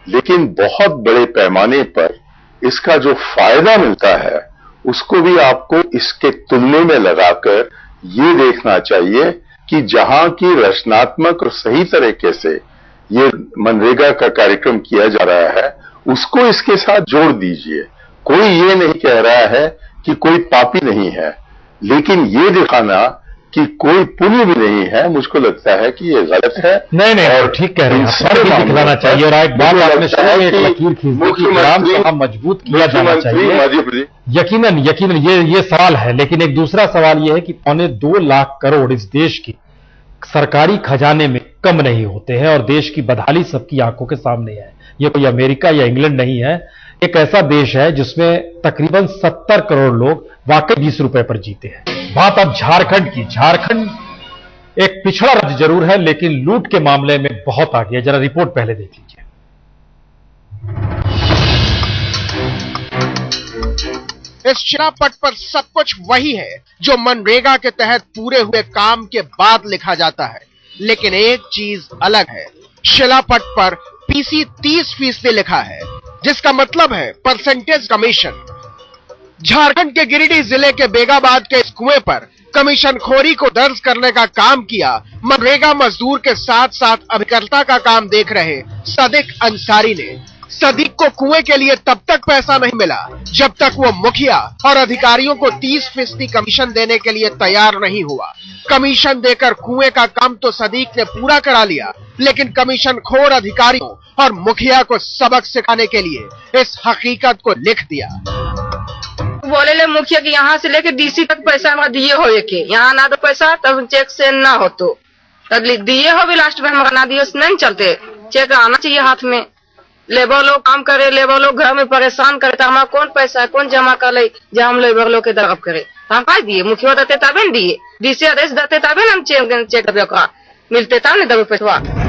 लेकिन बहुत बड़े पैमाने पर इसका जो फायदा मिलता है उसको भी आपको इसके तुलने में लगाकर ये देखना चाहिए कि जहां की रचनात्मक और सही तरीके से ये मनरेगा का कार्यक्रम किया जा रहा है उसको इसके साथ जोड़ दीजिए। कोई ये नहीं कह रहा है कि कोई पापी नहीं है, लेकिन ये दिखाना कि कोई पुण्य भी नहीं है, मुझको लगता है कि ये गलत है। नहीं और ठीक कह रहे हैं, दिखलाना चाहिए। और एक बात आपने शुरू में एक लकीर खींच दी, ग्राम सभा मजबूत किया जाना चाहिए। यकीनन ये सवाल है, लेकिन एक दूसरा सवाल ये है कि 2.25 लाख करोड़ इस देश की सरकारी खजाने में कम नहीं होते हैं और देश की बदहाली सबकी आंखों के सामने है। ये कोई अमेरिका या इंग्लैंड नहीं है, एक ऐसा देश है जिसमें तकरीबन 70 करोड़ लोग वाकई 20 रुपए पर जीते हैं। बात अब झारखंड की। झारखंड एक पिछड़ा राज्य जरूर है, लेकिन लूट के मामले में बहुत आगे है। जरा रिपोर्ट पहले देख लीजिए। इस शिलापट पर सब कुछ वही है जो मनरेगा के तहत पूरे हुए काम के बाद लिखा जाता है, लेकिन एक चीज अलग है। शिलापट पर PC 30% लिखा है, जिसका मतलब है परसेंटेज कमीशन। झारखंड के गिरिडीह जिले के बेगाबाद के इस कुएं पर कमीशनखोरी को दर्ज करने का काम किया मनरेगा मजदूर के साथ साथ अभिकर्ता का काम देख रहे सदिक अंसारी ने। सदीक को कुएं के लिए तब तक पैसा नहीं मिला जब तक वो मुखिया और अधिकारियों को 30% कमीशन देने के लिए तैयार नहीं हुआ। कमीशन देकर कुएं का काम तो सदीक ने पूरा करा लिया, लेकिन कमीशन खोर अधिकारियों और मुखिया को सबक सिखाने के लिए इस हकीकत को लिख दिया। बोले ले मुखिया कि यहाँ से लेके डीसी तक पैसा हमारा दिए हो के, यहाँ ना तो पैसा तब चेक से ना हो तो दिए हो भी लास्ट में हमारा ना दिए नहीं चलते, चेक आना चाहिए हाथ में। लेबर लोग काम करे, लेबर लोग घर में परेशान करे तो हमारा कौन पैसा कौन जमा कर ले जो हम लेबर लोग के दरब करे। हम का दिए मुखिया देते तबे न दिए, डीसी आदेश देते तबे न हम चेक मिलते तब न दबे पैसा।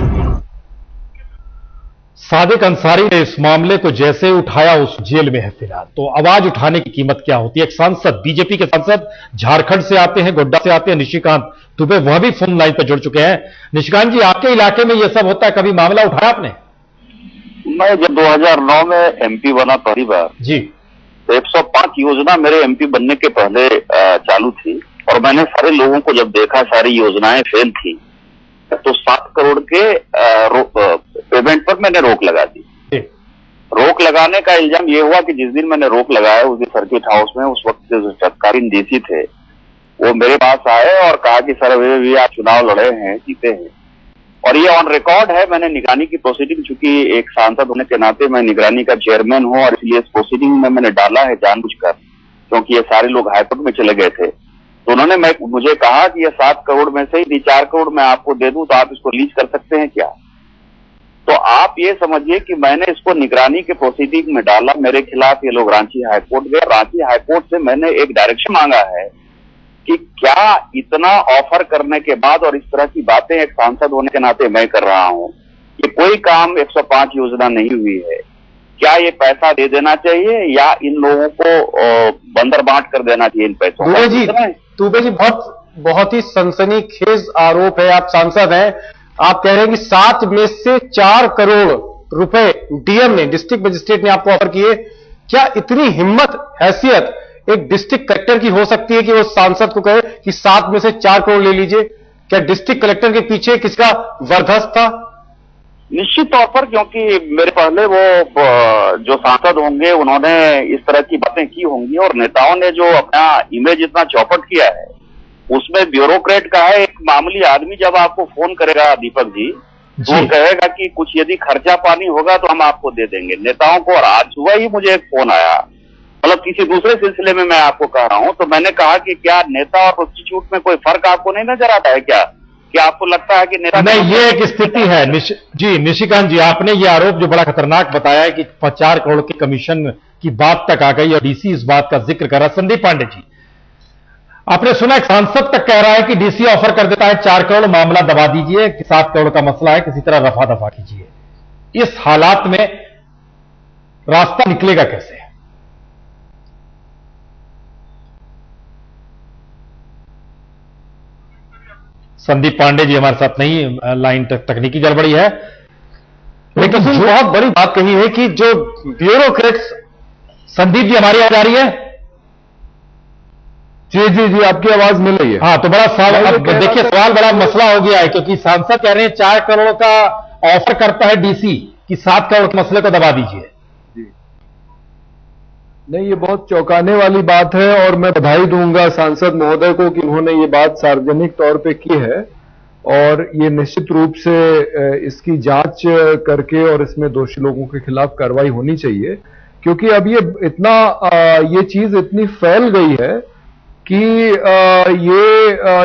सादिक अंसारी ने इस मामले को जैसे उठाया उस जेल में है फिलहाल। तो आवाज उठाने की कीमत क्या होती है? एक सांसद, बीजेपी के सांसद झारखंड से आते हैं, गोड्डा से आते हैं, निशिकांत दुबे, वह भी फोन लाइन पर जुड़ चुके हैं। निशिकांत जी, आपके इलाके में यह सब होता है, कभी मामला उठाया आपने? मैं जब 2009 में एमपी बना पहली बार जी, तो 105 योजना मेरे एमपी बनने के पहले चालू थी, और मैंने सारे लोगों को जब देखा सारी योजनाएं फेल थी तो 7 करोड़ के पेमेंट पर मैंने रोक लगा दी। रोक लगाने का इल्जाम ये हुआ कि जिस दिन मैंने रोक लगाया उस दिन सर्किट हाउस में उस वक्त जो तत्कालीन डीसी थे वो मेरे पास आए और कहा कि सर भी आप चुनाव लड़े हैं, जीते हैं, और ये ऑन रिकॉर्ड है। मैंने निगरानी की प्रोसीडिंग, चूंकि एक सांसद होने के नाते मैं निगरानी का चेयरमैन हूं और इसलिए इस प्रोसीडिंग में मैंने डाला है जानबूझकर, क्योंकि ये सारे लोग हाईकोर्ट में चले गए थे। तो उन्होंने मुझे कहा कि ये 7 करोड़ में से ही 4 करोड़ मैं आपको दे दूं तो आप इसको लीज कर सकते हैं क्या? तो आप ये समझिए कि मैंने इसको निगरानी के प्रोसीडिंग में डाला, मेरे खिलाफ ये लोग रांची हाईकोर्ट गए। रांची हाईकोर्ट से मैंने एक डायरेक्शन मांगा है कि क्या इतना ऑफर करने के बाद और इस तरह की बातें एक सांसद होने के नाते मैं कर रहा हूं, ये कोई काम 105 योजना नहीं हुई है, क्या ये पैसा दे देना चाहिए या इन लोगों को बंदर बांट कर देना चाहिए इन पैसों? दुबे जी, बहुत ही सनसनीखेज आरोप है। आप सांसद हैं, आप कह रहे हैं कि 7 में से 4 करोड़ रुपए डीएम ने, डिस्ट्रिक्ट मजिस्ट्रेट ने आपको ऑफर किए। क्या इतनी हिम्मत, हैसियत एक डिस्ट्रिक्ट कलेक्टर की हो सकती है कि वो सांसद को कहे कि 7 में से 4 करोड़ ले लीजिए? क्या डिस्ट्रिक्ट कलेक्टर के पीछे किसका वरदस्त था? निश्चित तौर पर, क्योंकि मेरे पहले वो जो सांसद होंगे उन्होंने इस तरह की बातें की होंगी, और नेताओं ने जो अपना इमेज इतना चौपट किया है उसमें ब्यूरोक्रेट का है। एक मामूली आदमी जब आपको फोन करेगा दीपक जी, तो वो कहेगा कि कुछ यदि खर्चा पानी होगा तो हम आपको दे देंगे नेताओं को। और आज सुबह ही मुझे एक फोन आया, मतलब किसी दूसरे सिलसिले में मैं आपको कह रहा हूं, तो मैंने कहा कि क्या नेता और प्रोस्टिट्यूट में कोई फर्क आपको नहीं नजर आता है क्या? क्या आपको लगता है कि नेता नहीं? ये एक स्थिति है जी। निशिकांत जी, आपने ये आरोप जो बड़ा खतरनाक बताया है कि 4 करोड़ के कमीशन की बात तक आ गई और डीसी इस बात का जिक्र कर रहा। संदीप पांडे जी, आपने सुना एक सांसद तक कह रहा है कि डीसी ऑफर कर देता है 4 करोड़, मामला दबा दीजिए, 7 करोड़ का मसला है, किसी तरह रफा दफा कीजिए। इस हालात में रास्ता निकलेगा कैसे? संदीप पांडे जी हमारे साथ नहीं, लाइन तकनीकी गड़बड़ी है। लेकिन जो बहुत बड़ी बात कही है कि जो ब्यूरोक्रेट्स, संदीप जी हमारी आवाज आ रही है? जी जी जी, आपकी आवाज मिल रही है। हाँ, तो बड़ा सवाल, देखिए सवाल बड़ा मसला हो गया है, क्योंकि सांसद कह रहे हैं 4 करोड़ का ऑफर करता है डीसी कि 7 करोड़ के मसले को दबा दीजिए। नहीं, ये बहुत चौंकाने वाली बात है और मैं बधाई दूंगा सांसद महोदय को कि उन्होंने ये बात सार्वजनिक तौर पे की है, और ये निश्चित रूप से इसकी जांच करके और इसमें दोषी लोगों के खिलाफ कार्रवाई होनी चाहिए, क्योंकि अब ये इतना ये चीज इतनी फैल गई है कि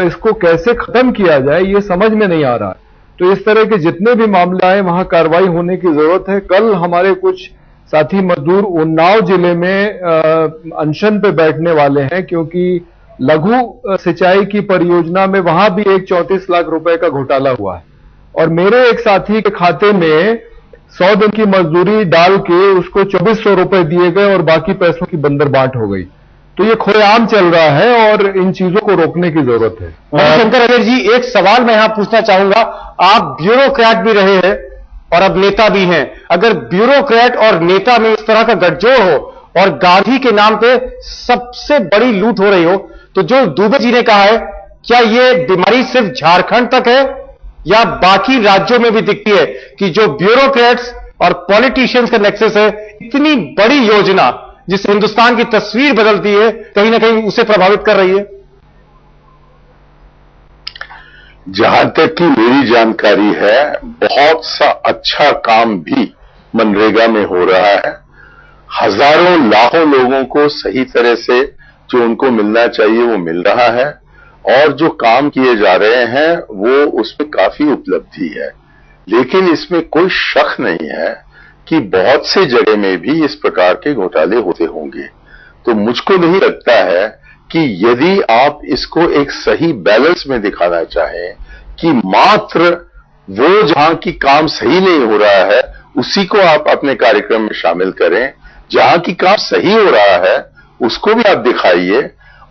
इसको कैसे खत्म किया जाए ये समझ में नहीं आ रहा है। तो इस तरह के जितने भी मामले आए वहां कार्रवाई होने की जरूरत है। कल हमारे कुछ साथी मजदूर उन्नाव जिले में अनशन पे बैठने वाले हैं, क्योंकि लघु सिंचाई की परियोजना में वहां भी एक 34 लाख रुपए का घोटाला हुआ है, और मेरे एक साथी के खाते में 100 दिन की मजदूरी डाल के उसको 2400 रुपए दिए गए और बाकी पैसों की बंदरबाट हो गई। तो ये खुलेआम चल रहा है और इन चीजों को रोकने की जरूरत है। शंकर अय्यर जी, एक सवाल मैं यहां पूछना चाहूंगा। आप ब्यूरोक्रेट भी रहे हैं और अब नेता भी हैं। अगर ब्यूरोक्रेट और नेता में इस तरह का गठजोड़ हो और गांधी के नाम पे सबसे बड़ी लूट हो रही हो, तो जो दुबे जी ने कहा है, क्या ये बीमारी सिर्फ झारखंड तक है या बाकी राज्यों में भी दिखती है कि जो ब्यूरोक्रेट्स और पॉलिटिशियंस का नेक्सस है। इतनी बड़ी योजना जिससे हिंदुस्तान की तस्वीर बदलती है, कहीं ना कहीं उसे प्रभावित कर रही है। जहां तक की मेरी जानकारी है, बहुत सा अच्छा काम भी मनरेगा में हो रहा है। हजारों लाखों लोगों को सही तरह से जो उनको मिलना चाहिए वो मिल रहा है, और जो काम किए जा रहे हैं वो उसमें काफी उपलब्धि है। लेकिन इसमें कोई शक नहीं है कि बहुत से जगह में भी इस प्रकार के घोटाले होते होंगे। तो मुझको नहीं लगता है कि यदि आप इसको एक सही बैलेंस में दिखाना चाहें कि मात्र वो जहां की काम सही नहीं हो रहा है उसी को आप अपने कार्यक्रम में शामिल करें, जहां की काम सही हो रहा है उसको भी आप दिखाइए,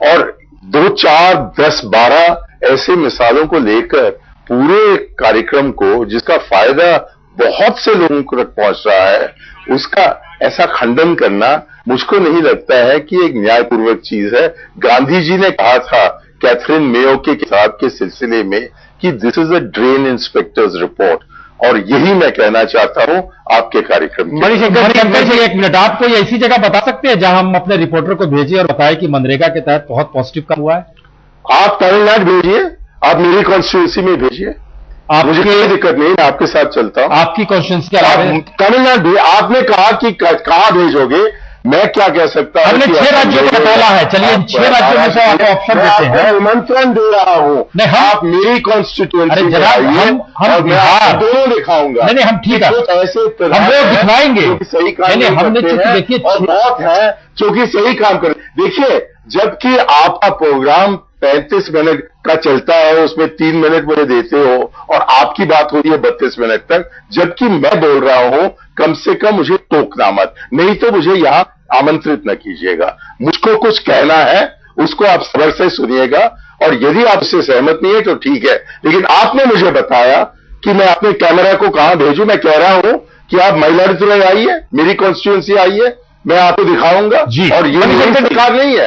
और 2, 4, 10, 12 ऐसे मिसालों को लेकर पूरे कार्यक्रम को, जिसका फायदा बहुत से लोगों तक पहुंच रहा है, उसका ऐसा खंडन करना मुझको नहीं लगता है कि एक न्यायपूर्वक चीज है। गांधी जी ने कहा था कैथरीन मेयो के किताब के सिलसिले में कि this is a drain inspectors report, और यही मैं कहना चाहता हूं आपके कार्यक्रम में। मणिशंकर जी, एक मिनट, आप कोई ऐसी जगह बता सकते हैं जहां हम अपने रिपोर्टर को भेजिए और बताएं कि मनरेगा के तहत बहुत पॉजिटिव काम हुआ है? आप तमिलनाडु भेजिए, आप मेरी कॉन्स्टिट्यूंसी में भेजिए, मुझे कोई दिक्कत नहीं, मैं आपके साथ चलता हूं। आपकी कॉन्स्टिट्यूंसी क्या है? तमिलनाडु, आपने कहा कि कहां भेजोगे, मैं क्या कह सकता हूं? हमने 6 राज्यों को बतौला है, चलिए 6 राज्यों में से आपको ऑप्शन देते हैं। निमंत्रण दे रहा हूं, आप मेरी कॉन्स्टिट्यूंसी में आइए और मैं आपको दोनों दिखाऊंगा। नहीं, हम ठीक है, ऐसे हम वो दिखवाएंगे, सही काम हमने देखिए, और बहुत है जो कि सही काम कर। देखिए, जबकि आपका प्रोग्राम 35 मिनट का चलता है, उसमें 3 मिनट मुझे देते हो और आपकी बात हो रही है 32 मिनट तक, जबकि मैं बोल रहा हूं कम से कम मुझे टोकना मत, नहीं तो मुझे यहां आमंत्रित न कीजिएगा। मुझको कुछ कहना है, उसको आप सब्र से सुनिएगा, और यदि आप इससे सहमत नहीं है तो ठीक है, लेकिन आपने मुझे बताया कि मैं अपने कैमरा को कहां भेजूं। मैं कह रहा हूं कि आप मयिलादुथुराई आइए, मेरी कॉन्स्टिट्यूंसी आइए, मैं आपको दिखाऊंगा। और ये सरकार नहीं है,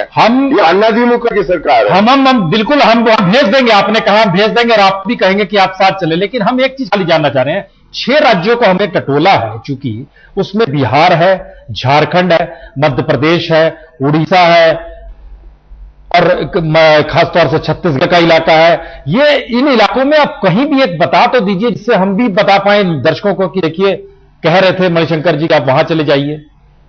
ये अन्ना दिमुख की सरकार है। हम बिल्कुल हम भेज देंगे, आपने कहा हम भेज देंगे, और आप भी कहेंगे कि आप साथ चले। लेकिन हम एक चीज खाली जानना चाह रहे हैं, 6 राज्यों को हमें टटोला है, चूंकि उसमें बिहार है, झारखंड है, मध्य प्रदेश है, उड़ीसा है, और खासतौर से छत्तीसगढ़ का इलाका है। ये इन इलाकों में आप कहीं भी एक बता तो दीजिए जिससे हम भी बता पाए दर्शकों को कि देखिए, कह रहे थे मणिशंकर जी कि आप वहां चले जाइए।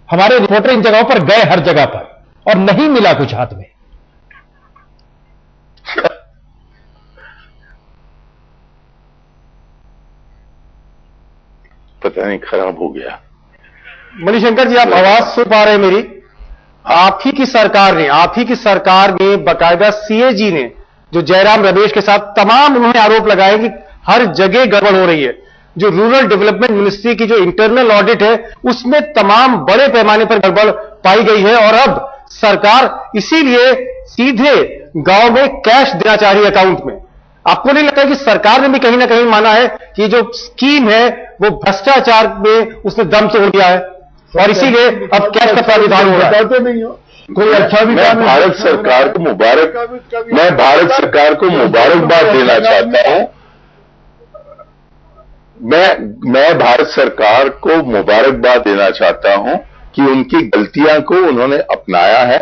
हमारे रिपोर्टर इन जगहों पर गए, हर जगह पर, और नहीं मिला कुछ हाथ में। पता नहीं, खराब हो गया। मणिशंकर जी, आप आवाज सुन पा रहे हैं मेरी? आप ही की सरकार ने बाकायदा सीएजी ने, जो जयराम रमेश के साथ तमाम उन्होंने आरोप लगाए कि हर जगह गड़बड़ हो रही है। जो रूरल डेवलपमेंट मिनिस्ट्री की जो इंटरनल ऑडिट है, उसमें तमाम बड़े पैमाने पर गड़बड़ पाई गई है, और अब सरकार इसीलिए सीधे गांव में कैश देना चाह रही है अकाउंट में। आपको नहीं लगता है कि सरकार ने भी कहीं ना कहीं माना है कि जो स्कीम है वो भ्रष्टाचार में उसने दम तोड़ दिया है, और इसीलिए अब कैश का प्रावधान हो रहा है? कोई अच्छा भी मैं भारत सरकार को मुबारकबाद देना चाहता हूं। मैं भारत सरकार को मुबारकबाद देना चाहता हूं कि उनकी गलतियां को उन्होंने अपनाया है,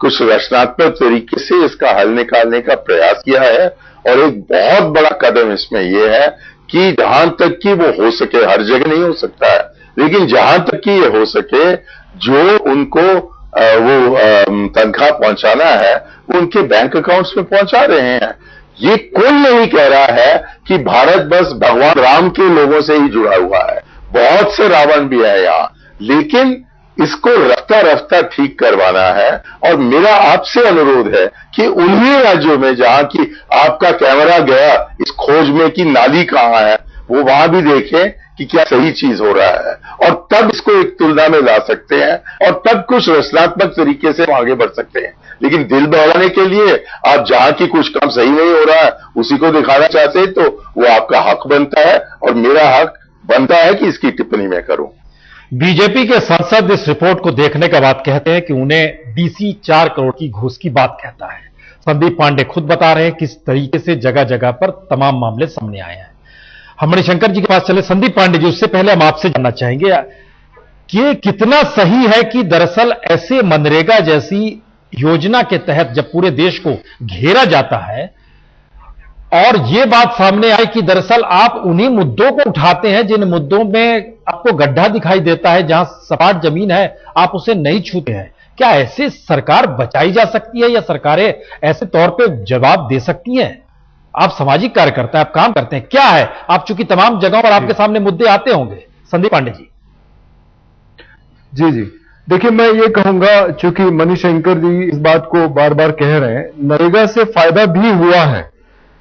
कुछ रचनात्मक तरीके से इसका हल निकालने का प्रयास किया है, और एक बहुत बड़ा कदम इसमें यह है कि जहां तक कि वो हो सके, हर जगह नहीं हो सकता है, लेकिन जहां तक कि ये हो सके, जो उनको वो तनख्वाह पहुंचाना है वो उनके बैंक अकाउंट्स में पहुंचा रहे हैं। ये कोई नहीं कह रहा है कि भारत बस भगवान राम के लोगों से ही जुड़ा हुआ है, बहुत से रावण भी है यहां, लेकिन इसको रफ्ता रफ्ता ठीक करवाना है। और मेरा आपसे अनुरोध है कि उन्हीं राज्यों में जहां की आपका कैमरा गया इस खोज में कि नाली कहां है, वो वहां भी देखें कि क्या सही चीज हो रहा है, और तब इसको एक तुलना में ला सकते हैं, और तब कुछ रचनात्मक तरीके से आगे बढ़ सकते हैं। लेकिन दिल बहलाने के लिए आप जहां की कुछ काम सही नहीं हो रहा है उसी को दिखाना चाहते हैं, तो वो आपका हक बनता है, और मेरा हक बनता है कि इसकी टिप्पणी मैं करूं। बीजेपी के सांसद इस रिपोर्ट को देखने के बाद कहते हैं कि उन्हें डीसी 4 करोड़ की घूस की बात कहता है। संदीप पांडे खुद बता रहे हैं किस तरीके से जगह जगह पर तमाम मामले सामने आए हैं। हम मणिशंकर जी के पास चले। संदीप पांडे जी, उससे पहले हम आपसे जानना चाहेंगे कि कितना सही है कि दरअसल ऐसे मनरेगा जैसी योजना के तहत जब पूरे देश को घेरा जाता है और यह बात सामने आई कि दरअसल आप उन्हीं मुद्दों को उठाते हैं जिन मुद्दों में आपको गड्ढा दिखाई देता है, जहां सपाट जमीन है आप उसे नहीं छूते हैं, क्या ऐसे सरकार बचाई जा सकती है या सरकारें ऐसे तौर पे जवाब दे सकती हैं? आप सामाजिक कार्यकर्ता हैं, आप काम करते हैं, क्या है? आप चूंकि तमाम जगहों पर आपके सामने मुद्दे आते होंगे। संदीप पांडे जी। जी, देखिए मैं ये कहूंगा, चूंकि मणिशंकर जी इस बात को बार बार कह रहे हैं, नरेगा से फायदा भी हुआ है।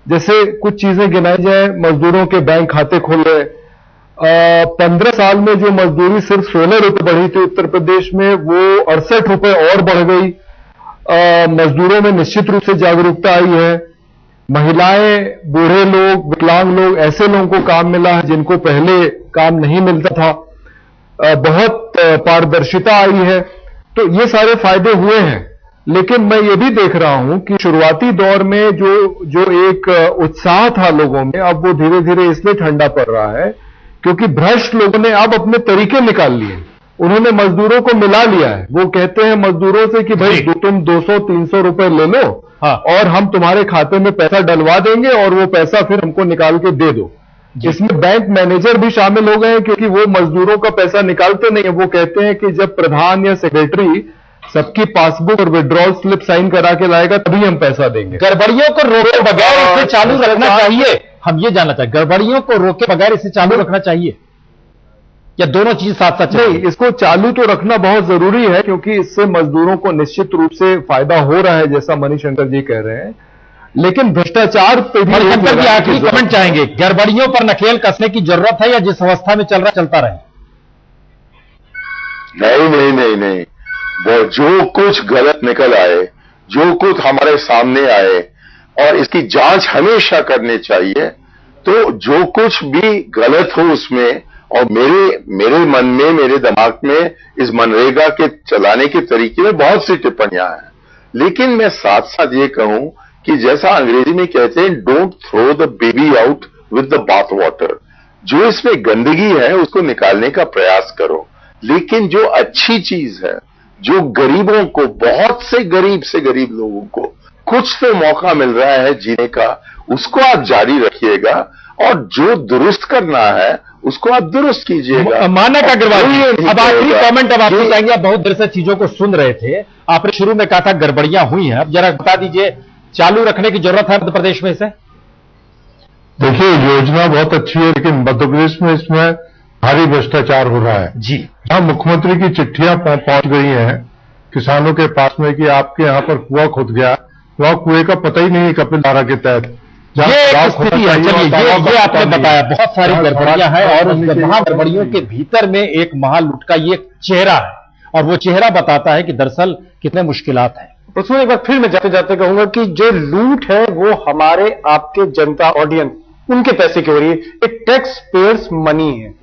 जैसे कुछ चीजें गिनाई जाए, मजदूरों के बैंक खाते खोले, 15 साल में जो मजदूरी सिर्फ 16 रुपए बढ़ी थी उत्तर प्रदेश में, वो 68 रुपए और बढ़ गई। मजदूरों में निश्चित रूप से जागरूकता आई है। महिलाएं, बूढ़े लोग, विकलांग लोग, ऐसे लोगों को काम मिला है जिनको पहले काम नहीं मिलता था। बहुत पारदर्शिता आई है। तो ये सारे फायदे हुए हैं। लेकिन मैं ये भी देख रहा हूं कि शुरुआती दौर में जो एक उत्साह था लोगों में, अब वो धीरे धीरे इसलिए ठंडा पड़ रहा है क्योंकि भ्रष्ट लोगों ने अब अपने तरीके निकाल लिए। उन्होंने मजदूरों को मिला लिया है। वो कहते हैं मजदूरों से कि भाई तुम 200-300 रुपए ले लो, और हम तुम्हारे खाते में पैसा डलवा देंगे और वो पैसा फिर हमको निकाल के दे दो। इसमें बैंक मैनेजर भी शामिल हो गए हैं क्योंकि वो मजदूरों का पैसा निकालते नहीं है। वो कहते हैं कि जब प्रधान या सेक्रेटरी सबकी पासबुक और विड्रॉल स्लिप साइन करा के लाएगा तभी हम पैसा देंगे। गड़बड़ियों को रोके बगैर इसे चालू रखना चाहिए, हम ये जानना चाहिए। गड़बड़ियों को रोके बगैर इसे चालू रखना चाहिए या दोनों चीज साथ साथ? नहीं, इसको चालू तो रखना बहुत जरूरी है क्योंकि इससे मजदूरों को निश्चित रूप से फायदा हो रहा है, जैसा मणिशंकर जी कह रहे हैं। लेकिन भ्रष्टाचार पे भी मणिशंकर जी आखिरी कमेंट चाहेंगे, गड़बड़ियों पर नकेल कसने की जरूरत है या जिस अवस्था में चल रहा चलता रहे? नहीं, वो जो कुछ गलत निकल आए, जो कुछ हमारे सामने आए, और इसकी जांच हमेशा करनी चाहिए। तो जो कुछ भी गलत हो उसमें, और मेरे मन में, मेरे दिमाग में इस मनरेगा के चलाने के तरीके में बहुत सी टिप्पणियां हैं। लेकिन मैं साथ साथ ये कहूं कि जैसा अंग्रेजी में कहते हैं, don't throw the baby out with the bath water. जो इसमें गंदगी है उसको निकालने का प्रयास करो, लेकिन जो अच्छी चीज है, जो गरीबों को, बहुत से गरीब लोगों को कुछ तो मौका मिल रहा है जीने का, उसको आप जारी रखिएगा, और जो दुरुस्त करना है उसको आप दुरुस्त कीजिएगा। मानक अग्रवाल, अब आखिरी कमेंट अब आपको चाहेंगे। आप बहुत देर से चीजों को सुन रहे थे, आपने शुरू में कहा था गड़बड़ियां हुई हैं, अब जरा बता दीजिए चालू रखने की जरूरत है मध्य प्रदेश में इसे? देखिए, योजना बहुत अच्छी है, लेकिन मध्य प्रदेश में इसमें भारी भ्रष्टाचार हो रहा है जी। यहाँ मुख्यमंत्री की चिट्ठियां पहुंच गई हैं किसानों के पास में कि आपके यहाँ पर कुआं खुद गया, वहां कुएं का पता ही नहीं कपिल धारा के तहत। ये एक स्थिति है। चलिए, ये आपने बताया, बहुत सारी गड़बड़ियां हैं और उस गड़बड़ियों के भीतर में एक महालूट का ये चेहरा है, और वो चेहरा बताता है कि दरअसल कितने मुश्किलात हैं। उसमें एक बार फिर मैं जाते जाते कहूंगा कि जो लूट है वो हमारे आपके जनता ऑडियंस उनके पैसे की हो रही है। ये टैक्स पेयर्स मनी है।